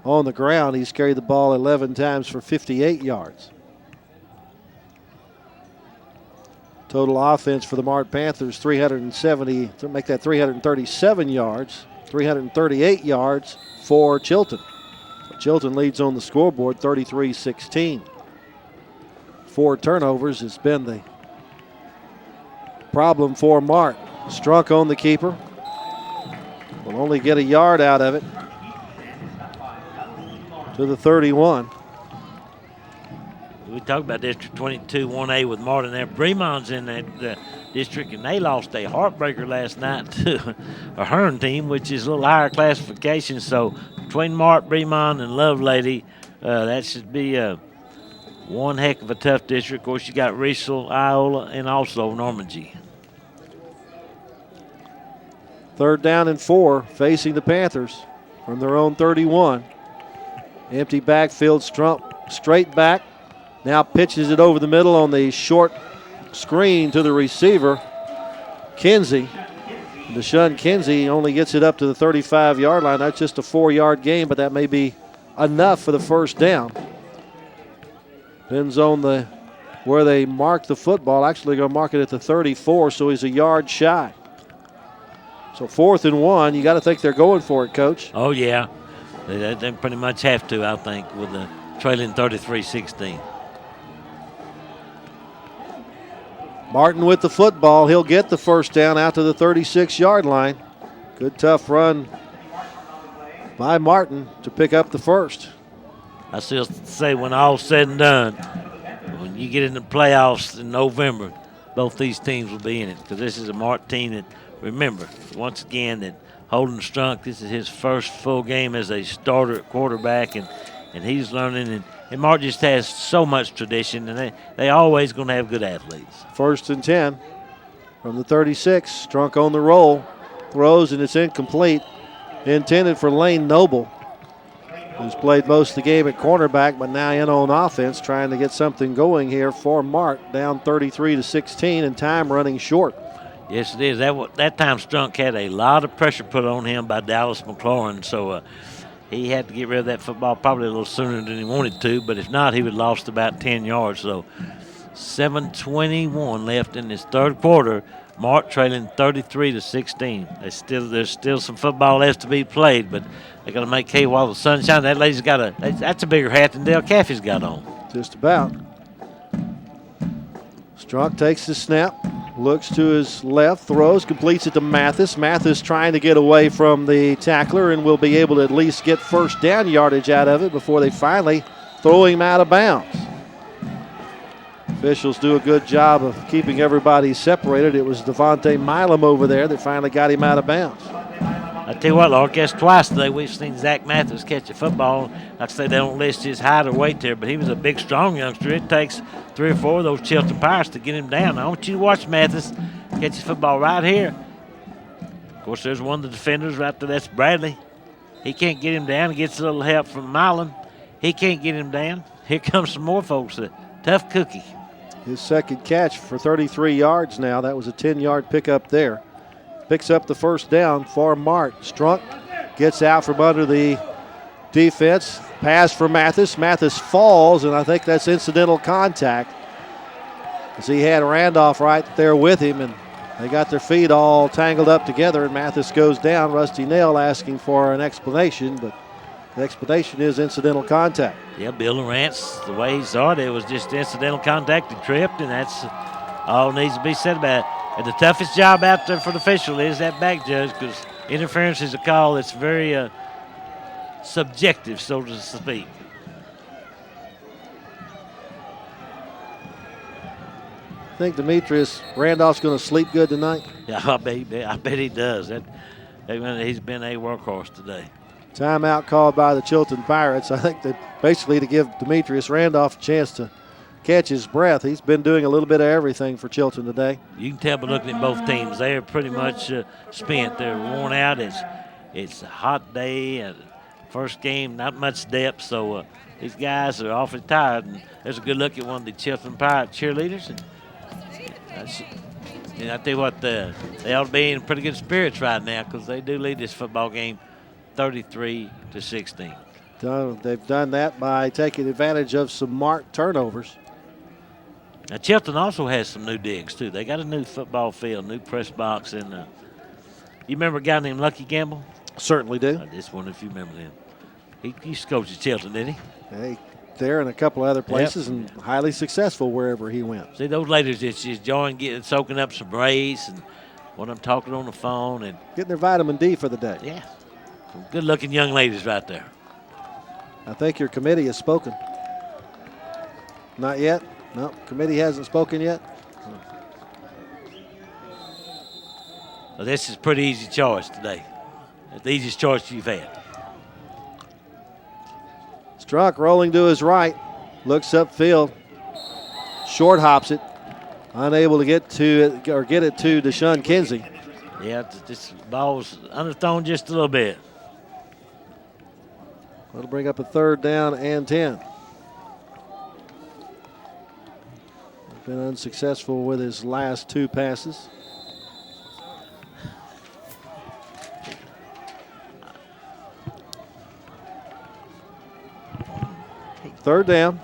On the ground, he's carried the ball 11 times for 58 yards. Total offense for the Mart Panthers, 370, to make that 337 yards, 338 yards for Chilton. Chilton leads on the scoreboard 33-16. 4 turnovers has been the problem for Mart. Strunk on the keeper. Will only get a yard out of it to the 31. We talked about District 22 1A with Martin there. Bremon's in that district, and they lost a heartbreaker last night to a Hearn team, which is a little higher classification. So between Mart, Bremon, and Lovelady, that should be one heck of a tough district. Of course, you got Riesel, Iola, and also Normandy. 3rd down and 4 facing the Panthers from their own 31. Empty backfield, Strump straight back. Now pitches it over the middle on the short screen to the receiver, Kinsey. Deshaun Kinsey only gets it up to the 35-yard line. That's just a 4-yard gain, but that may be enough for the first down. Depends on where they mark the football. Actually, they're going to mark it at the 34, so he's a yard shy. So 4th and 1, you got to think they're going for it, Coach. Oh, yeah. They pretty much have to, I think, with the trailing 33-16. Martin with the football. He'll get the first down out to the 36-yard line. Good tough run by Martin to pick up the first. I still say when all's said and done, when you get in the playoffs in November, both these teams will be in it, because this is a Mart team that, remember, once again, that Holden Strunk, this is his first full game as a starter at quarterback, and he's learning. And Mart just has so much tradition, and they always going to have good athletes. 1st and 10 from the 36. Strunk on the roll. Throws, and it's incomplete. Intended for Lane Noble, who's played most of the game at cornerback, but now in on offense, trying to get something going here for Mart. Down 33-16, and time running short. Yes, it is. That time Strunk had a lot of pressure put on him by Dallas McLaurin, so he had to get rid of that football probably a little sooner than he wanted to, but if not, he would have lost about 10 yards. So 7:21 left in this third quarter. Mart trailing 33-16. There's still some football left to be played, but they got to make hay while the sun shines. That lady's that's a bigger hat than Dale Caffey's got on. Just about. Strunk takes the snap. Looks to his left, throws, completes it to Mathis. Mathis trying to get away from the tackler and will be able to at least get first down yardage out of it before they finally throw him out of bounds. Officials do a good job of keeping everybody separated. It was Devontae Milam over there that finally got him out of bounds. I tell you what, Lark, that's twice today we've seen Zach Mathis catch a football. Like I say, they don't list his height or weight there, but he was a big, strong youngster. It takes 3 or 4 of those Chilton Pirates to get him down. I want you to watch Mathis catch his football right here. Of course, there's one of the defenders right there. That's Bradley. He can't get him down. He gets a little help from Milan. He can't get him down. Here comes some more folks. A tough cookie. His second catch for 33 yards now. That was a 10-yard pickup there. Picks up the first down for Mart. Strunk gets out from under the defense. Pass for Mathis. Mathis falls, and I think that's incidental contact, as he had Randolph right there with him, and they got their feet all tangled up together, and Mathis goes down. Rusty Nail asking for an explanation, but the explanation is incidental contact. Yeah, Bill Lawrence, the way he saw it, it was just incidental contact and tripped, and that's all needs to be said about it. And the toughest job out there for the official is that back judge, because interference is a call that's very subjective, so to speak. I think Demetrius Randolph's going to sleep good tonight. Yeah, I bet he does. He's been a workhorse today. Timeout called by the Chilton Pirates. I think that basically to give Demetrius Randolph a chance to catch his breath. He's been doing a little bit of everything for Chilton today. You can tell by looking at both teams. They are pretty much spent. They're worn out. It's a hot day. And first game, not much depth. So these guys are awfully tired. And there's a good look at one of the Chilton Pirate cheerleaders. And I tell you what, they ought to be in pretty good spirits right now, because they do lead this football game 33-16. They've done that by taking advantage of some Mart turnovers. Now, Chilton also has some new digs, too. They got a new football field, new press box. And you remember a guy named Lucky Gamble? Certainly do. I just wonder if you remember him. He used to coach at Chilton, didn't he? Hey, there and a couple other places, and highly successful wherever he went. See, those ladies just enjoying soaking up some rays and when I'm talking on the phone and getting their vitamin D for the day. Yeah, some good-looking young ladies right there. I think your committee has spoken. Not yet? No, committee hasn't spoken yet. Well, this is a pretty easy choice today. It's the easiest choice you've had. Strunk rolling to his right, looks upfield, short hops it, unable to get to it or get it to Deshaun Kinsey. Yeah, this ball was underthrown just a little bit. That'll bring up a 3rd down and 10. Been unsuccessful with his last 2 passes. Third down.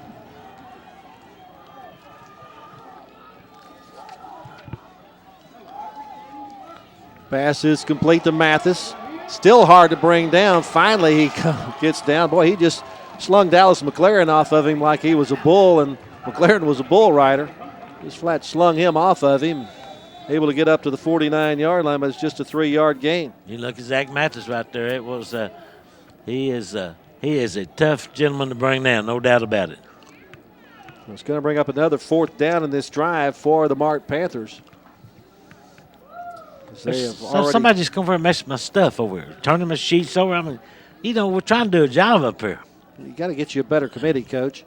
Pass is complete to Mathis. Still hard to bring down. Finally, he gets down. Boy, he just slung Dallas McLaren off of him like he was a bull, and McLaren was a bull rider. Just flat slung him off of him. Able to get up to the 49-yard line, but it's just a 3-yard gain. You look at Zach Mathis right there. It was he is a tough gentleman to bring down, no doubt about it. It's going to bring up another 4th down in this drive for the Mart Panthers. Somebody just come over and mess with my stuff over here, turning my sheets over. I mean, we're trying to do a job up here. You got to get you a better committee, Coach.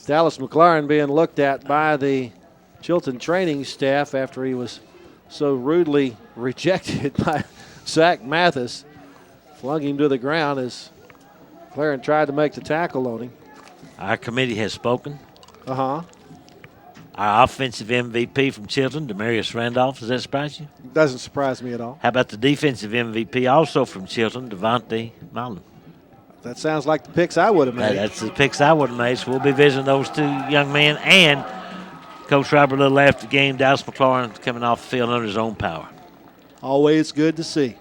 Dallas McLaren being looked at by the Chilton training staff after he was so rudely rejected by Zach Mathis. Flung him to the ground as McLaren tried to make the tackle on him. Our committee has spoken. Uh-huh. Our offensive MVP from Chilton, Demarius Randolph. Does that surprise you? Doesn't surprise me at all. How about the defensive MVP also from Chilton, Devontae Mullen? That sounds like the picks I would have made. That's the picks I would have made. So we'll be visiting those 2 young men. And Coach Robert Little after the game, Dallas McLaurin coming off the field under his own power. Always good to see.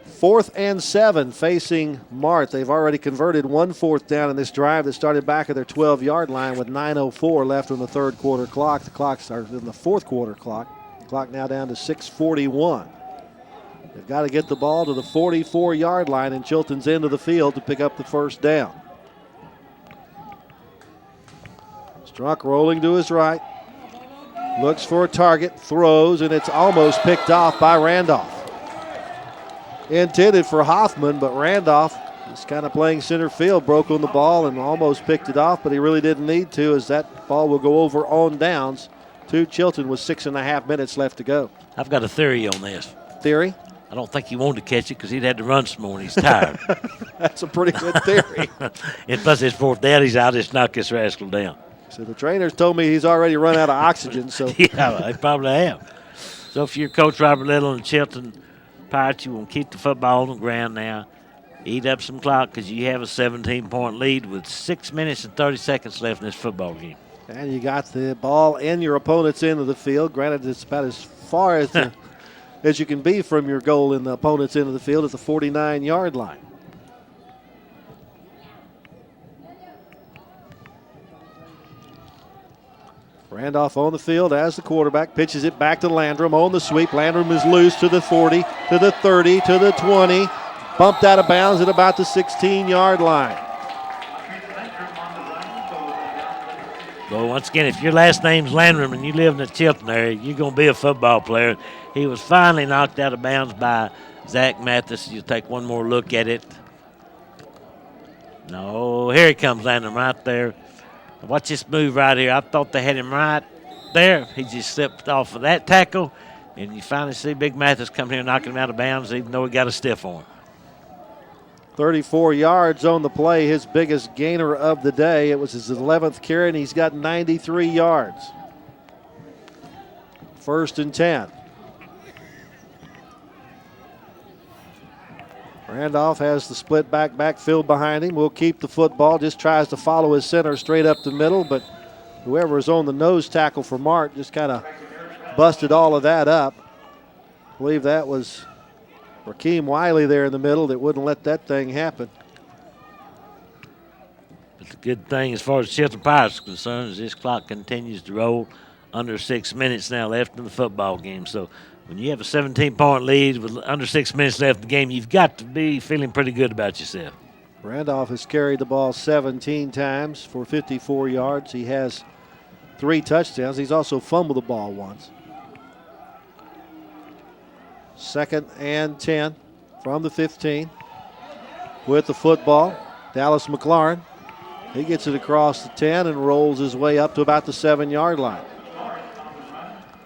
4th and 7 facing Mart. They've already converted 1 4th down in this drive that started back at their 12-yard line with 9:04 left on the 3rd quarter clock. The clock's in the 4th quarter clock. The clock now down to 6:41. They've got to get the ball to the 44-yard line in Chilton's end of the field to pick up the 1st down. Strunk rolling to his right. Looks for a target, throws, and it's almost picked off by Randolph. Intended for Hoffman, but Randolph just kind of playing center field, broke on the ball and almost picked it off, but he really didn't need to, as that ball will go over on downs to Chilton with 6.5 minutes left to go. I've got a theory on this. Theory? I don't think he wanted to catch it because he'd had to run some more and he's tired. That's a pretty good theory. And plus his 4th down, he's out, just knock this rascal down. So the trainers told me he's already run out of oxygen. So yeah, they probably have. So if you're Coach Robert Little and Chilton Pirates, you want to keep the football on the ground now. Eat up some clock because you have a 17-point lead with 6 minutes and 30 seconds left in this football game. And you got the ball in your opponent's end of the field. Granted, it's about as far as as you can be from your goal in the opponent's end of the field at the 49-yard line. Randolph on the field as the quarterback, pitches it back to Landrum on the sweep. Landrum is loose to the 40, to the 30, to the 20. Bumped out of bounds at about the 16-yard line. Well, once again, if your last name's Landrum and you live in the Chilton area, you're going to be a football player. He was finally knocked out of bounds by Zach Mathis. You take one more look at it. No, here he comes, Landrum, right there. Watch this move right here. I thought they had him right there. He just slipped off of that tackle, and you finally see Big Mathis come here knocking him out of bounds, even though he got a stiff on him. 34 yards on the play, his biggest gainer of the day. It was his 11th carry, and he's got 93 yards. 1st and 10. Randolph has the split backfield behind him. Will keep the football, just tries to follow his center straight up the middle, but whoever is on the nose tackle for Mart just kind of busted all of that up. I believe that was Rakeem Wiley there in the middle that wouldn't let that thing happen. But the good thing as far as Chilton Pirates is concerned is this clock continues to roll. Under 6 minutes now left in the football game. So when you have a 17-point lead with under 6 minutes left in the game, you've got to be feeling pretty good about yourself. Randolph has carried the ball 17 times for 54 yards. He has 3 touchdowns. He's also fumbled the ball once. 2nd and 10 from the 15. With the football, Dallas McLaurin. He gets it across the 10 and rolls his way up to about the 7-yard line.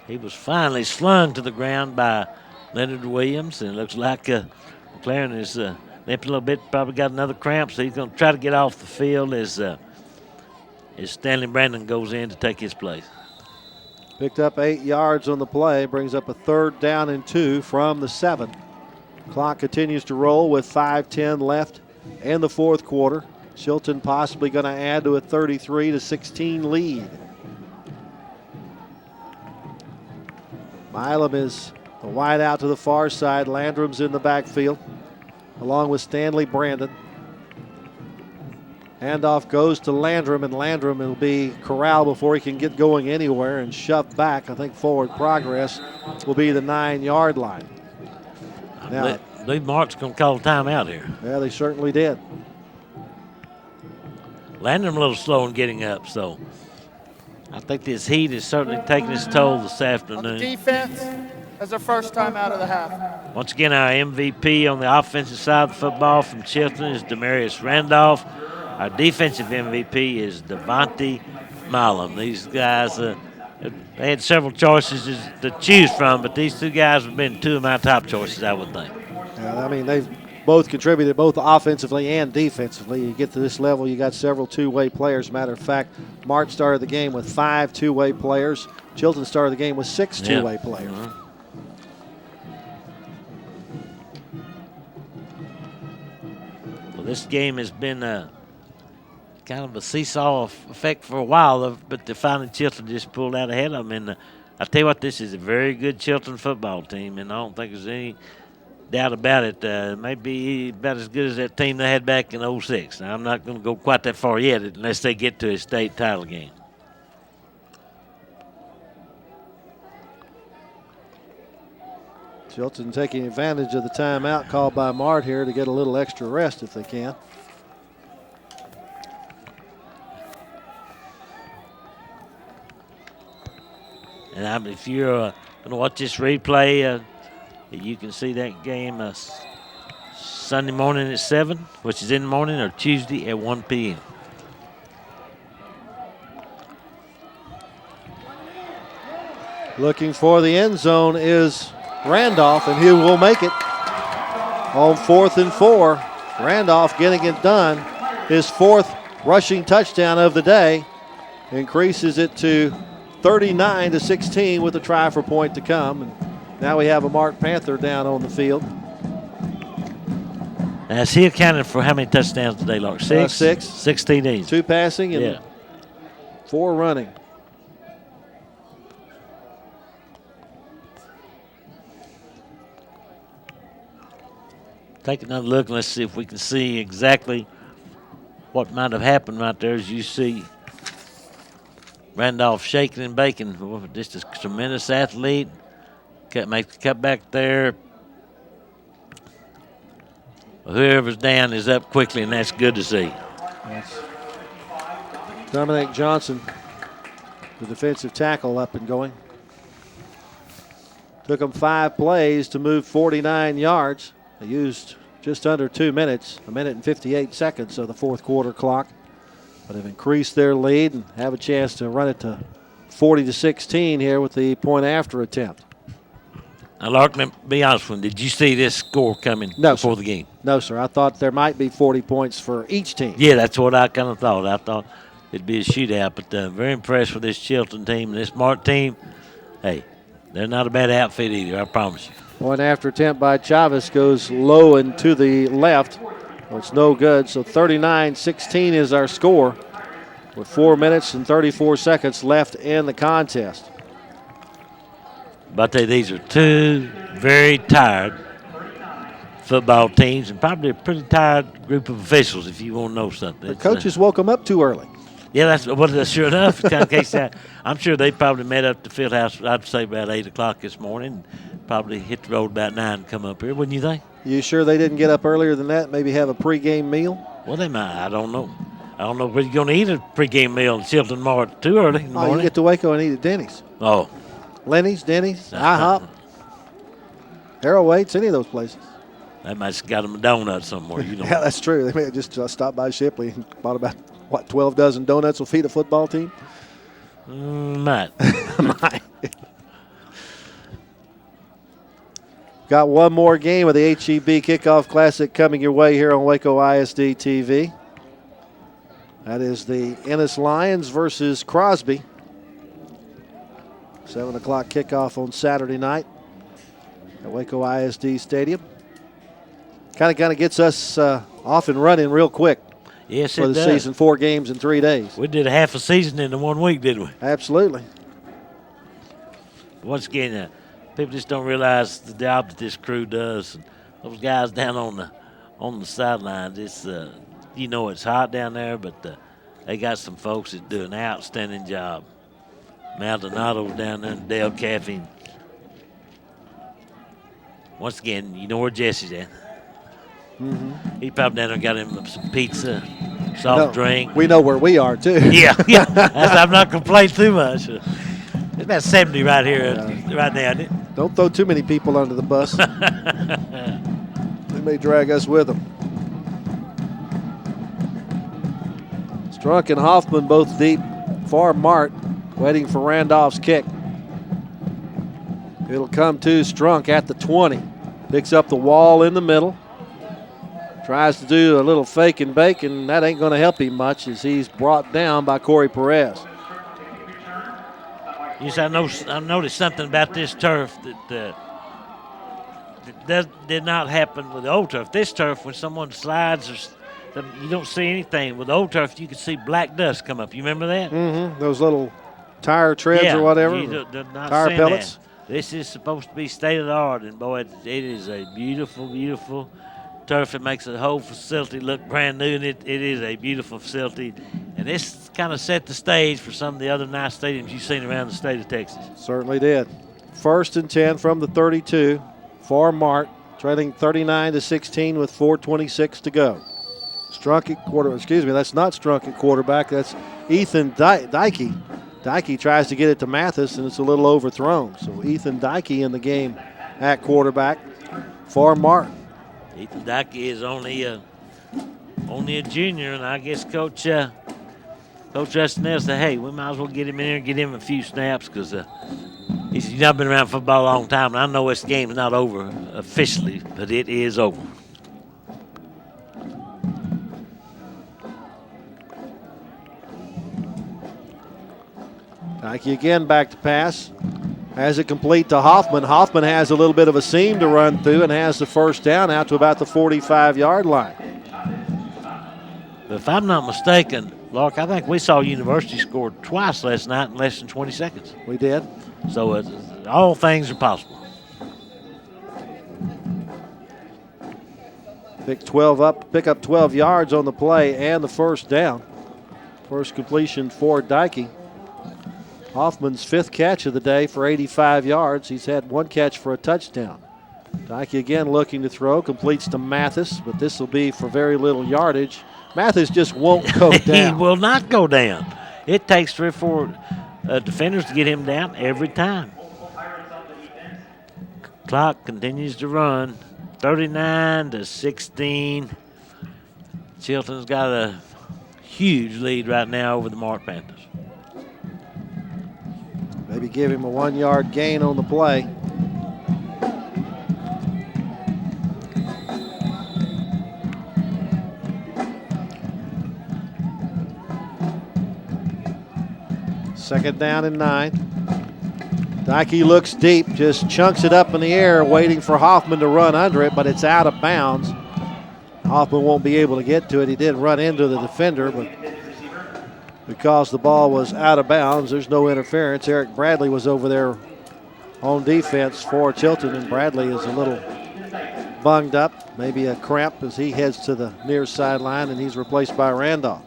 He was finally slung to the ground by Leonard Williams, and it looks like McLaren is limping a little bit, probably got another cramp, so he's going to try to get off the field as Stanley Brandon goes in to take his place. Picked up 8 yards on the play, brings up a 3rd down and 2 from the 7. Clock continues to roll with 5:10 left in the 4th quarter. Chilton possibly going to add to a 33-16 lead. Milam is the wide out to the far side. Landrum's in the backfield, along with Stanley Brandon. Handoff goes to Landrum, and Landrum will be corralled before he can get going anywhere and shoved back. I think forward progress will be the 9-yard line. Now, I believe Mart's going to call a timeout here. Yeah, they certainly did. Landrum a little slow in getting up, so I think this heat is certainly taking its toll this afternoon. On the defense, as their first time out of the half. Once again, our MVP on the offensive side of the football from Chilton is Demarius Randolph. Our defensive MVP is Devontae Milam. These guys, they had several choices to choose from, but these 2 guys have been 2 of my top choices, I would think. Yeah, I mean, they've both contributed both offensively and defensively. You get to this level, you got several two-way players. Matter of fact, Mart started the game with 5 two-way players. Chilton started the game with 6 two-way players. Well, this game has been kind of a seesaw effect for a while, but finally Chilton just pulled out ahead of them. And I tell you what, this is a very good Chilton football team, and I don't think there's any doubt about it. It may be about as good as that team they had back in 06. Now, I'm not going to go quite that far yet unless they get to a state title game. Chilton taking advantage of the timeout called by Mart here to get a little extra rest if they can. And if you're going to watch this replay, you can see that game Sunday morning at 7, which is in the morning, or Tuesday at 1 p.m. Looking for the end zone is Randolph, and he will make it. On 4th and 4, Randolph getting it done. His 4th rushing touchdown of the day, increases it to 39-16 with a try for point to come. And now we have a Mart Panther down on the field. Now, is he accounted for how many touchdowns today, Lark? 6? 6. 6 TDs. 2 passing and 4 running. Take another look and let's see if we can see exactly what might have happened right there. As you see Randolph shaking and baking. Just a tremendous athlete. Makes the cut back there. Whoever's down is up quickly, and that's good to see. That's Dominic Johnson, the defensive tackle, up and going. Took them 5 plays to move 49 yards. They used just under 2 minutes, 1 minute and 58 seconds of the 4th quarter clock. But have increased their lead and have a chance to run it to 40-16 here with the point after attempt. Now, Lark, be honest with me, did you see this score coming before the game? No, sir. I thought there might be 40 points for each team. Yeah, that's what I kind of thought. I thought it'd be a shootout, but very impressed with this Chilton team and this Mart team. Hey, they're not a bad outfit either, I promise you. Point after attempt by Chavez goes low and to the left. Well, it's no good, so 39-16 is our score with 4 minutes and 34 seconds left in the contest. But these are 2 very tired football teams and probably a pretty tired group of officials, if you want to know something. The coaches woke them up too early. Yeah, that's sure enough. In case I'm sure they probably met up at the field house, I'd say about 8 o'clock this morning. Probably hit the road about 9 and come up here, wouldn't you think? You sure they didn't get up earlier than that, maybe have a pregame meal? Well, they might. I don't know. I don't know if you're going to eat a pregame meal in Chilton Mart too early in the morning. You get to Waco and eat at Denny's. Oh. Lenny's, Denny's, IHOP, Harold Waits, any of those places. They might have got them a donut somewhere. You know. Yeah, that's true. They may have just stopped by Shipley and bought about, 12 dozen donuts will feed a football team? Might. Might. Got one more game of the HEB Kickoff Classic coming your way here on Waco ISD TV. That is the Ennis Lions versus Crosby. 7 o'clock kickoff on Saturday night at Waco ISD Stadium. Kind of gets us off and running real quick. Yes, for the season. 4 games in 3 days. We did a half a season in 1 week, didn't we? Absolutely. Once again, people just don't realize the job that this crew does. And those guys down on the sidelines, it's it's hot down there, but they got some folks that do an outstanding job. Maldonado's down there and Dale Caffey. Once again, you know where Jesse's at. Mm-hmm. He probably down there got him some pizza, soft drink. We know where we are, too. Yeah. I'm not complaining too much. It's about 70 right here, right now, isn't it? Don't throw too many people under the bus. They may drag us with them. Strunk and Hoffman both deep. For Mart, waiting for Randolph's kick. It'll come to Strunk at the 20. Picks up the wall in the middle. Tries to do a little fake and bake, and that ain't going to help him much as he's brought down by Corey Perez. Yes, I noticed something about this turf that did not happen with the old turf. This turf, when someone slides, you don't see anything. With the old turf, you can see black dust come up. You remember that? Mm-hmm. Those little tire treads or whatever. Tire pellets. That. This is supposed to be state of the art, and boy, it is a beautiful, beautiful turf. It makes the whole facility look brand new, and it is a beautiful facility. And this kind of set the stage for some of the other nice stadiums you've seen around the state of Texas. Certainly did. 1st and 10 from the 32 for Mart, trailing 39-16 with 4:26 to go. Strunk at that's not Strunk at quarterback. That's Ethan Dykey. Dykey tries to get it to Mathis, and it's a little overthrown. So Ethan Dykey in the game at quarterback for Mart. Ethan Dykey is only a junior, and I guess Coach Rustinell said, hey, we might as well get him in here and get him a few snaps because he's not been around football a long time, and I know this game's not over officially, but it is over. Dykey again back to pass. Has it complete to Hoffman. Hoffman has a little bit of a seam to run through and has the first down out to about the 45-yard line. If I'm not mistaken, Lark, I think we saw University scored twice last night in less than 20 seconds. We did. So all things are possible. Pick up 12 yards on the play and the first down. First completion for Dykey. Hoffman's 5th catch of the day for 85 yards. He's had 1 catch for a touchdown. Dykey again looking to throw, completes to Mathis, but this will be for very little yardage. Mathis just won't go down. He will not go down. It takes 3 or 4 defenders to get him down every time. Clock continues to run. 39-16. Chilton's got a huge lead right now over the Mart Panthers. Maybe give him a 1-yard gain on the play. Second down and 9. Dykey looks deep, just chunks it up in the air, waiting for Hoffman to run under it, but it's out of bounds. Hoffman won't be able to get to it. He did run into the defender, but because the ball was out of bounds, there's no interference. Eric Bradley was over there on defense for Chilton, and Bradley is a little bunged up, maybe a cramp as he heads to the near sideline, and he's replaced by Randolph.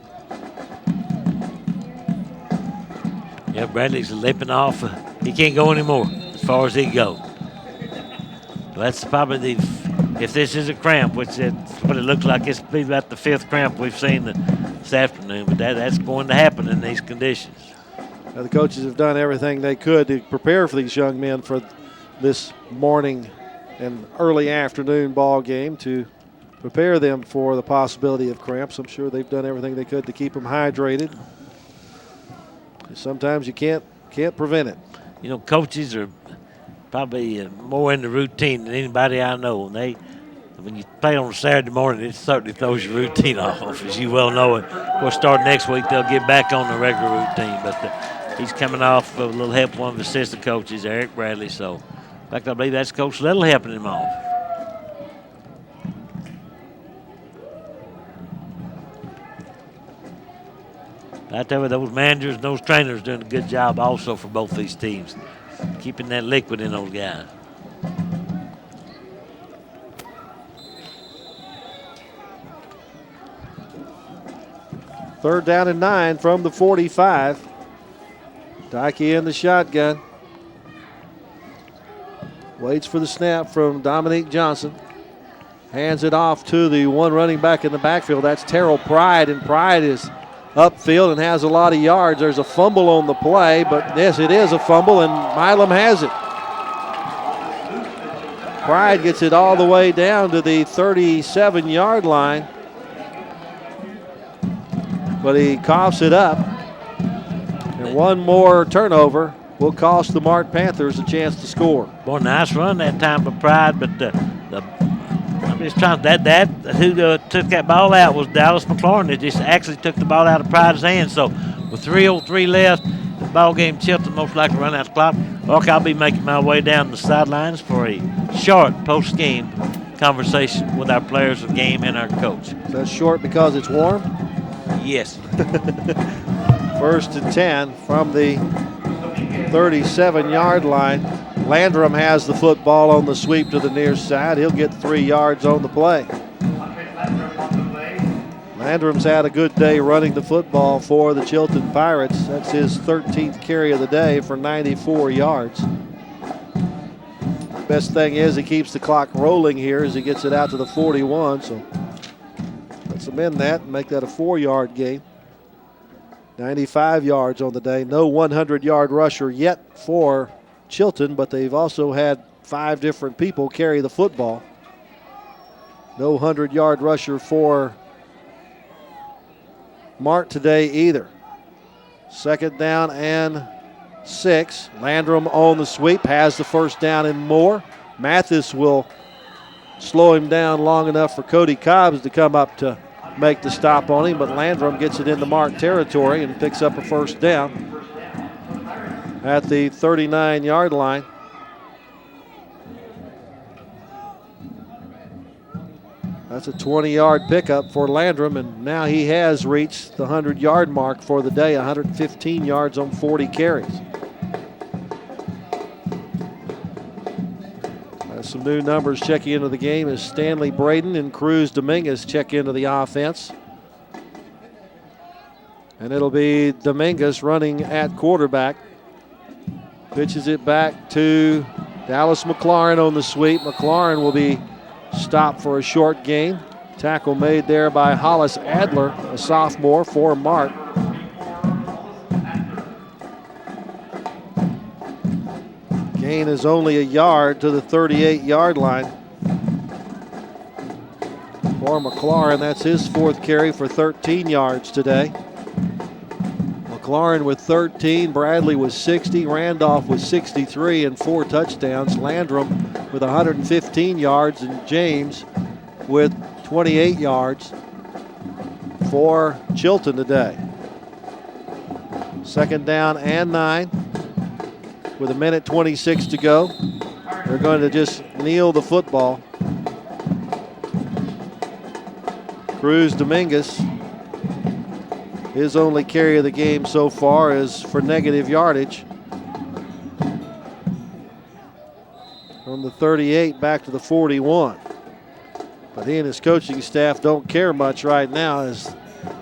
Yeah, Bradley's limping off. He can't go anymore as far as he goes. That's probably if this is a cramp, which is what it looks like, it's be about the 5th cramp we've seen this afternoon, but that's going to happen in these conditions. Now, the coaches have done everything they could to prepare for these young men for this morning and early afternoon ball game to prepare them for the possibility of cramps. I'm sure they've done everything they could to keep them hydrated. Sometimes you can't prevent it. You know, coaches are probably more in the routine than anybody I know. And when you play on a Saturday morning, it certainly throws your routine off, as you well know. And of course, starting next week, they'll get back on the regular routine. But he's coming off with a little help from one of the assistant coaches, Eric Bradley. So, in fact, I believe that's Coach Little helping him off. I tell you, those managers and those trainers doing a good job also for both these teams, keeping that liquid in those guys. Third down and 9 from the 45. Dykey in the shotgun. Waits for the snap from Dominique Johnson. Hands it off to the one running back in the backfield. That's Terrell Pride, and Pride is upfield and has a lot of yards. There's a fumble on the play, but yes, it is a fumble, and Milam has it. Pride gets it all the way down to the 37-yard line, but he coughs it up. And one more turnover will cost the Mart Panthers a chance to score. Boy, nice run that time for Pride, but I'm just trying who took that ball out was Dallas McLaurin. They just actually took the ball out of Pride's hands. So with 3:03 left, the ball game, Chilton most likely run out the clock. I'll be making my way down the sidelines for a short post-game conversation with our players of the game and our coach. Is that short because it's warm? Yes. 1st and 10 from the 37-yard line. Landrum has the football on the sweep to the near side. He'll get 3 yards on the play. Landrum's had a good day running the football for the Chilton Pirates. That's his 13th carry of the day for 94 yards. Best thing is he keeps the clock rolling here as he gets it out to the 41. So let's amend that and make that a 4-yard gain. 95 yards on the day. No 100-yard rusher yet for Chilton, but they've also had 5 different people carry the football. No 100-yard rusher for Mart today either. 2nd down and 6. Landrum on the sweep, has the first down and more. Mathis will slow him down long enough for Cody Cobbs to come up to make the stop on him, but Landrum gets it into Mart territory and picks up a first down at the 39-yard line. That's a 20-yard pickup for Landrum, and now he has reached the 100-yard mark for the day, 115 yards on 40 carries. Some new numbers checking into the game as Stanley Braden and Cruz Dominguez check into the offense. And it'll be Dominguez running at quarterback. Pitches it back to Dallas McLaurin on the sweep. McLaurin will be stopped for a short gain. Tackle made there by Hollis Adler, a sophomore for Mart. Gain is only a yard to the 38-yard line. For McLaurin, that's his 4th carry for 13 yards today. McLaurin with 13, Bradley with 60, Randolph with 63 and 4 touchdowns. Landrum with 115 yards, and James with 28 yards for Chilton today. 2nd down and 9. With 1:26 to go. They're going to just kneel the football. Cruz Dominguez, his only carry of the game so far is for negative yardage. From the 38 back to the 41. But he and his coaching staff don't care much right now, as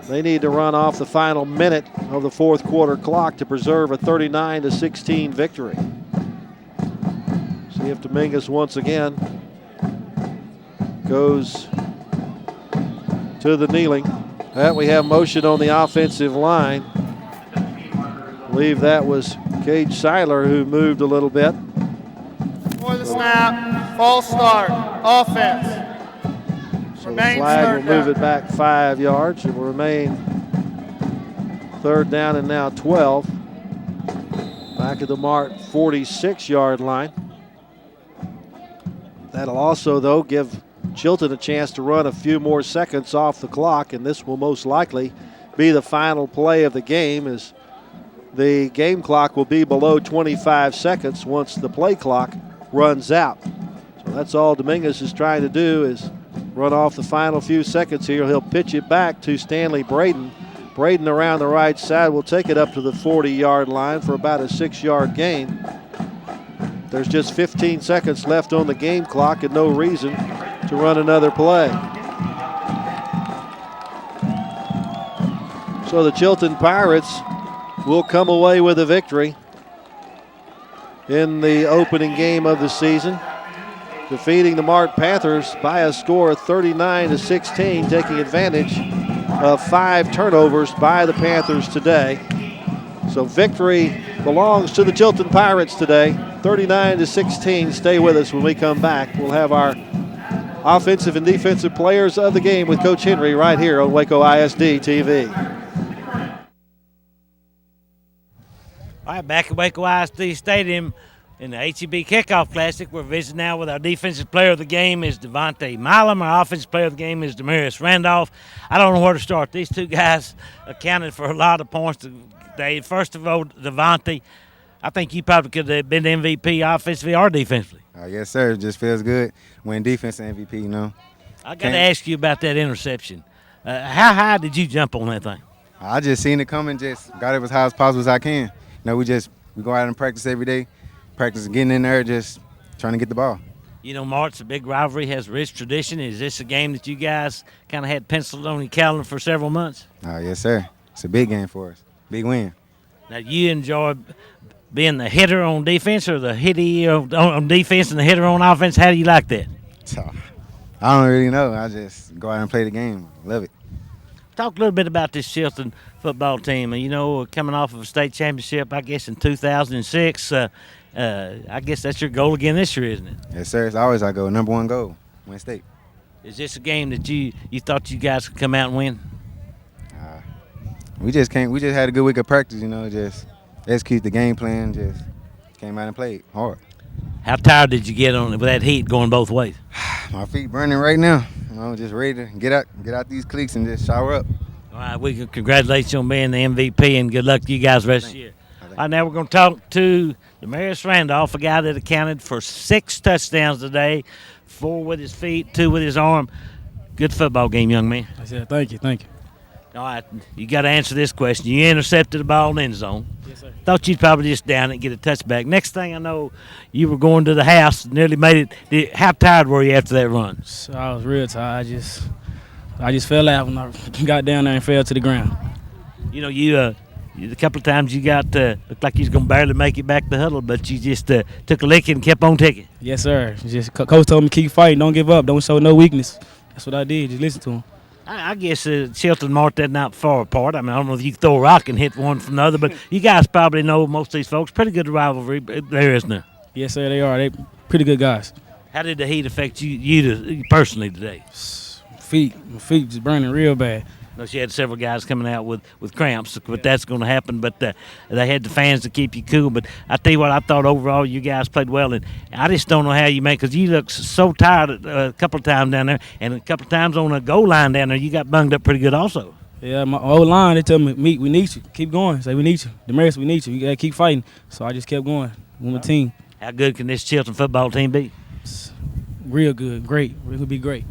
they need to run off the final minute of the fourth quarter clock to preserve a 39-16 victory. See if Dominguez once again goes to the kneeling. We have motion on the offensive line. I believe that was Cage Seiler who moved a little bit. For the snap, false start, offense. So the flag will move it back 5 yards. It will remain third down and now 12. Back at the Mart 46-yard line. That'll also, though, give Chilton a chance to run a few more seconds off the clock, and this will most likely be the final play of the game, as the game clock will be below 25 seconds once the play clock runs out. So that's all Dominguez is trying to do, is run off the final few seconds here. He'll pitch it back to Stanley Braden. Braden around the right side will take it up to the 40-yard line for about a 6-yard gain. There's just 15 seconds left on the game clock and no reason to run another play. So the Chilton Pirates will come away with a victory in the opening game of the season, defeating the Mart Panthers by a score of 39-16, taking advantage of 5 turnovers by the Panthers today. So victory belongs to the Chilton Pirates today, 39-16. Stay with us when we come back. We'll have our offensive and defensive players of the game with Coach Henry right here on Waco ISD TV. All right, back at Waco ISD Stadium in the HEB Kickoff Classic. We're visiting now with our defensive player of the game is Devontae Milam. Our offensive player of the game is Demarius Randolph. I don't know where to start. These two guys accounted for a lot of points today. First of all, Devontae, I think you probably could have been the MVP offensively or defensively. Yes, sir. It just feels good when defense and MVP, you know. I got to ask you about that interception. How high did you jump on that thing? I just seen it coming, just got it as high as possible as I can. You know, we go out and practice every day, practice getting in there, just trying to get the ball. You know, Mart's a big rivalry, has a rich tradition. Is this a game that you guys kind of had penciled on your calendar for several months? Yes, sir. It's a big game for us, big win. Now, you enjoy being the hitter on defense or the hitty on defense and the hitter on offense? How do you like that? So, I don't really know. I just go out and play the game. Love it. Talk a little bit about this Chilton football team. You know, coming off of a state championship, I guess, in 2006. I guess that's your goal again this year, isn't it? Yes, sir. It's always our goal. Number one goal, win state. Is this a game that you thought you guys could come out and win? We just had a good week of practice, you know, just execute the game plan, just came out and played hard. How tired did you get with that heat going both ways? My feet burning right now. You know, just ready to get out these cleats and just shower up. All right, we can congratulate you on being the MVP, and good luck to you guys the rest of the year. All right, now we're going to talk to Demarius Randolph, a guy that accounted for 6 touchdowns today, 4 with his feet, 2 with his arm. Good football game, young man. I said, thank you. All right, you got to answer this question. You intercepted the ball in the end zone. Yes, sir. Thought you'd probably just down it and get a touchback. Next thing I know, you were going to the house, nearly made it. How tired were you after that run? So I was real tired. I just fell out when I got down there and fell to the ground. You know, you a couple of times you looked like you was going to barely make it back to the huddle, but you just took a licking and kept on ticking. Yes, sir. Just coach told me keep fighting, don't give up, don't show no weakness. That's what I did. Just listen to him. I guess Chilton and Mart, they're not far apart. I mean, I don't know if you can throw a rock and hit one from the other, but you guys probably know most of these folks. Pretty good rivalry there, isn't there? Yes, sir, they are. They pretty good guys. How did the heat affect you personally today? My feet just burning real bad. No, she had several guys coming out with cramps, but that's going to happen. But they had the fans to keep you cool. But I tell you what, I thought overall you guys played well, and I just don't know how you make, because you look so tired a couple of times down there, and a couple of times on the goal line down there, you got bunged up pretty good also. Yeah, my old line, they tell me, Meek, we need you. Keep going. Say, we need you. Demarius, we need you. You got to keep fighting. So I just kept going with my team. How good can this Chilton football team be? Real good. Great. It would be great.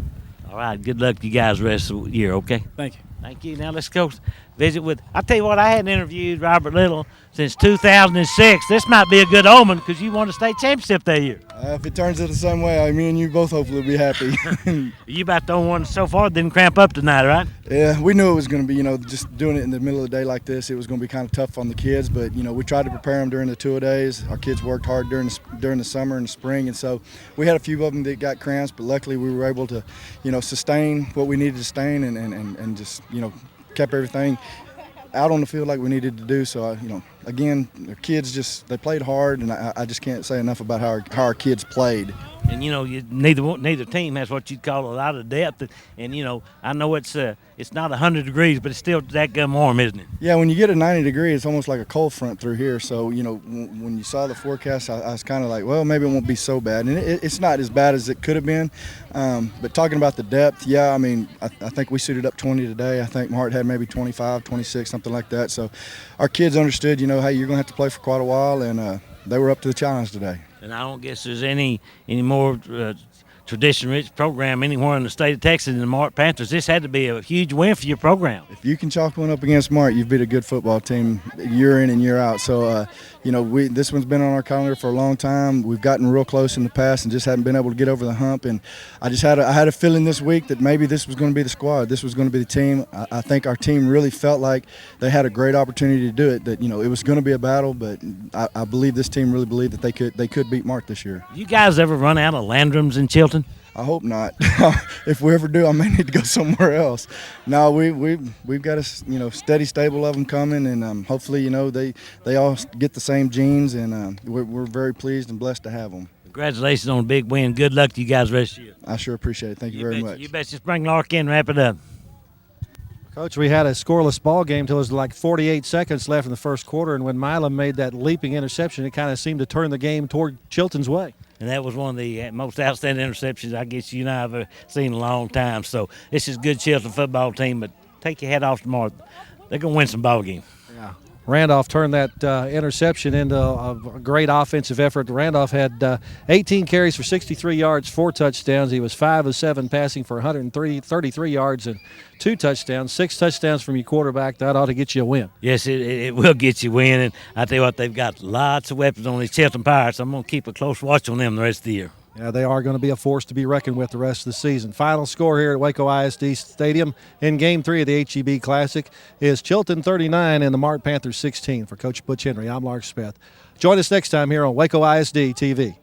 All right. Good luck to you guys the rest of the year, okay? Thank you. Thank you. Now let's go visit with. I'll tell you what, I hadn't interviewed Robert Little since 2006. This might be a good omen because you won a state championship that year. If it turns out the same way, me and you both hopefully will be happy. You about the only one so far that didn't cramp up tonight, right? Yeah, we knew it was going to be, just doing it in the middle of the day like this, it was going to be kind of tough on the kids. But, we tried to prepare them during the two-a-days. Our kids worked hard during the summer and the spring. And so we had a few of them that got cramps, but luckily we were able to, sustain what we needed to sustain and just, kept everything out on the field like we needed to do. So, again, the kids they played hard, and I just can't say enough about how our kids played. And neither team has what you'd call a lot of depth. And I know it's not 100 degrees, but it's still that gum warm, isn't it? Yeah, when you get a 90 degree, it's almost like a cold front through here. So when you saw the forecast, I was kind of like, well, maybe it won't be so bad. And it's not as bad as it could have been. But talking about the depth, yeah, I think we suited up 20 today. I think Mart had maybe 25, 26, something like that. So our kids understood, hey, you're going to have to play for quite a while, and they were up to the challenge today. And I don't guess there's any more tradition-rich program anywhere in the state of Texas than the Mart Panthers. This had to be a huge win for your program. If you can chalk one up against Mart, you've beat a good football team year in and year out. So, this one's been on our calendar for a long time. We've gotten real close in the past and just haven't been able to get over the hump. And I had a feeling this week that maybe this was going to be the squad. This was going to be the team. I think our team really felt like they had a great opportunity to do it, that, it was going to be a battle, but I believe this team really believed that they could beat Mart this year. You guys ever run out of Landrums in Chilton? I hope not. If we ever do, I may need to go somewhere else. No, we've got a steady stable of them coming, and hopefully they all get the same genes, and we're very pleased and blessed to have them. Congratulations on a big win. Good luck to you guys the rest of the year. I sure appreciate it. Thank you very much. You bet. Just bring Lark in and wrap it up. Coach, we had a scoreless ball game till there was like 48 seconds left in the first quarter, and when Milam made that leaping interception, it kind of seemed to turn the game toward Chilton's way. And that was one of the most outstanding interceptions I guess you and I have ever seen in a long time. So this is a good Chilton football team, but take your hat off tomorrow. They're going to win some ball game. Yeah. Randolph turned that interception into a great offensive effort. Randolph had 18 carries for 63 yards, 4 touchdowns. He was 5 of 7 passing for 133 yards and 2 touchdowns, 6 touchdowns from your quarterback. That ought to get you a win. Yes, it will get you a win. And I tell you what, they've got lots of weapons on these Chilton Pirates. I'm going to keep a close watch on them the rest of the year. Yeah, they are going to be a force to be reckoned with the rest of the season. Final score here at Waco ISD Stadium in Game 3 of the HEB Classic is Chilton 39 and the Mart Panthers 16. For Coach Butch Henry, I'm Lark Smith. Join us next time here on Waco ISD TV.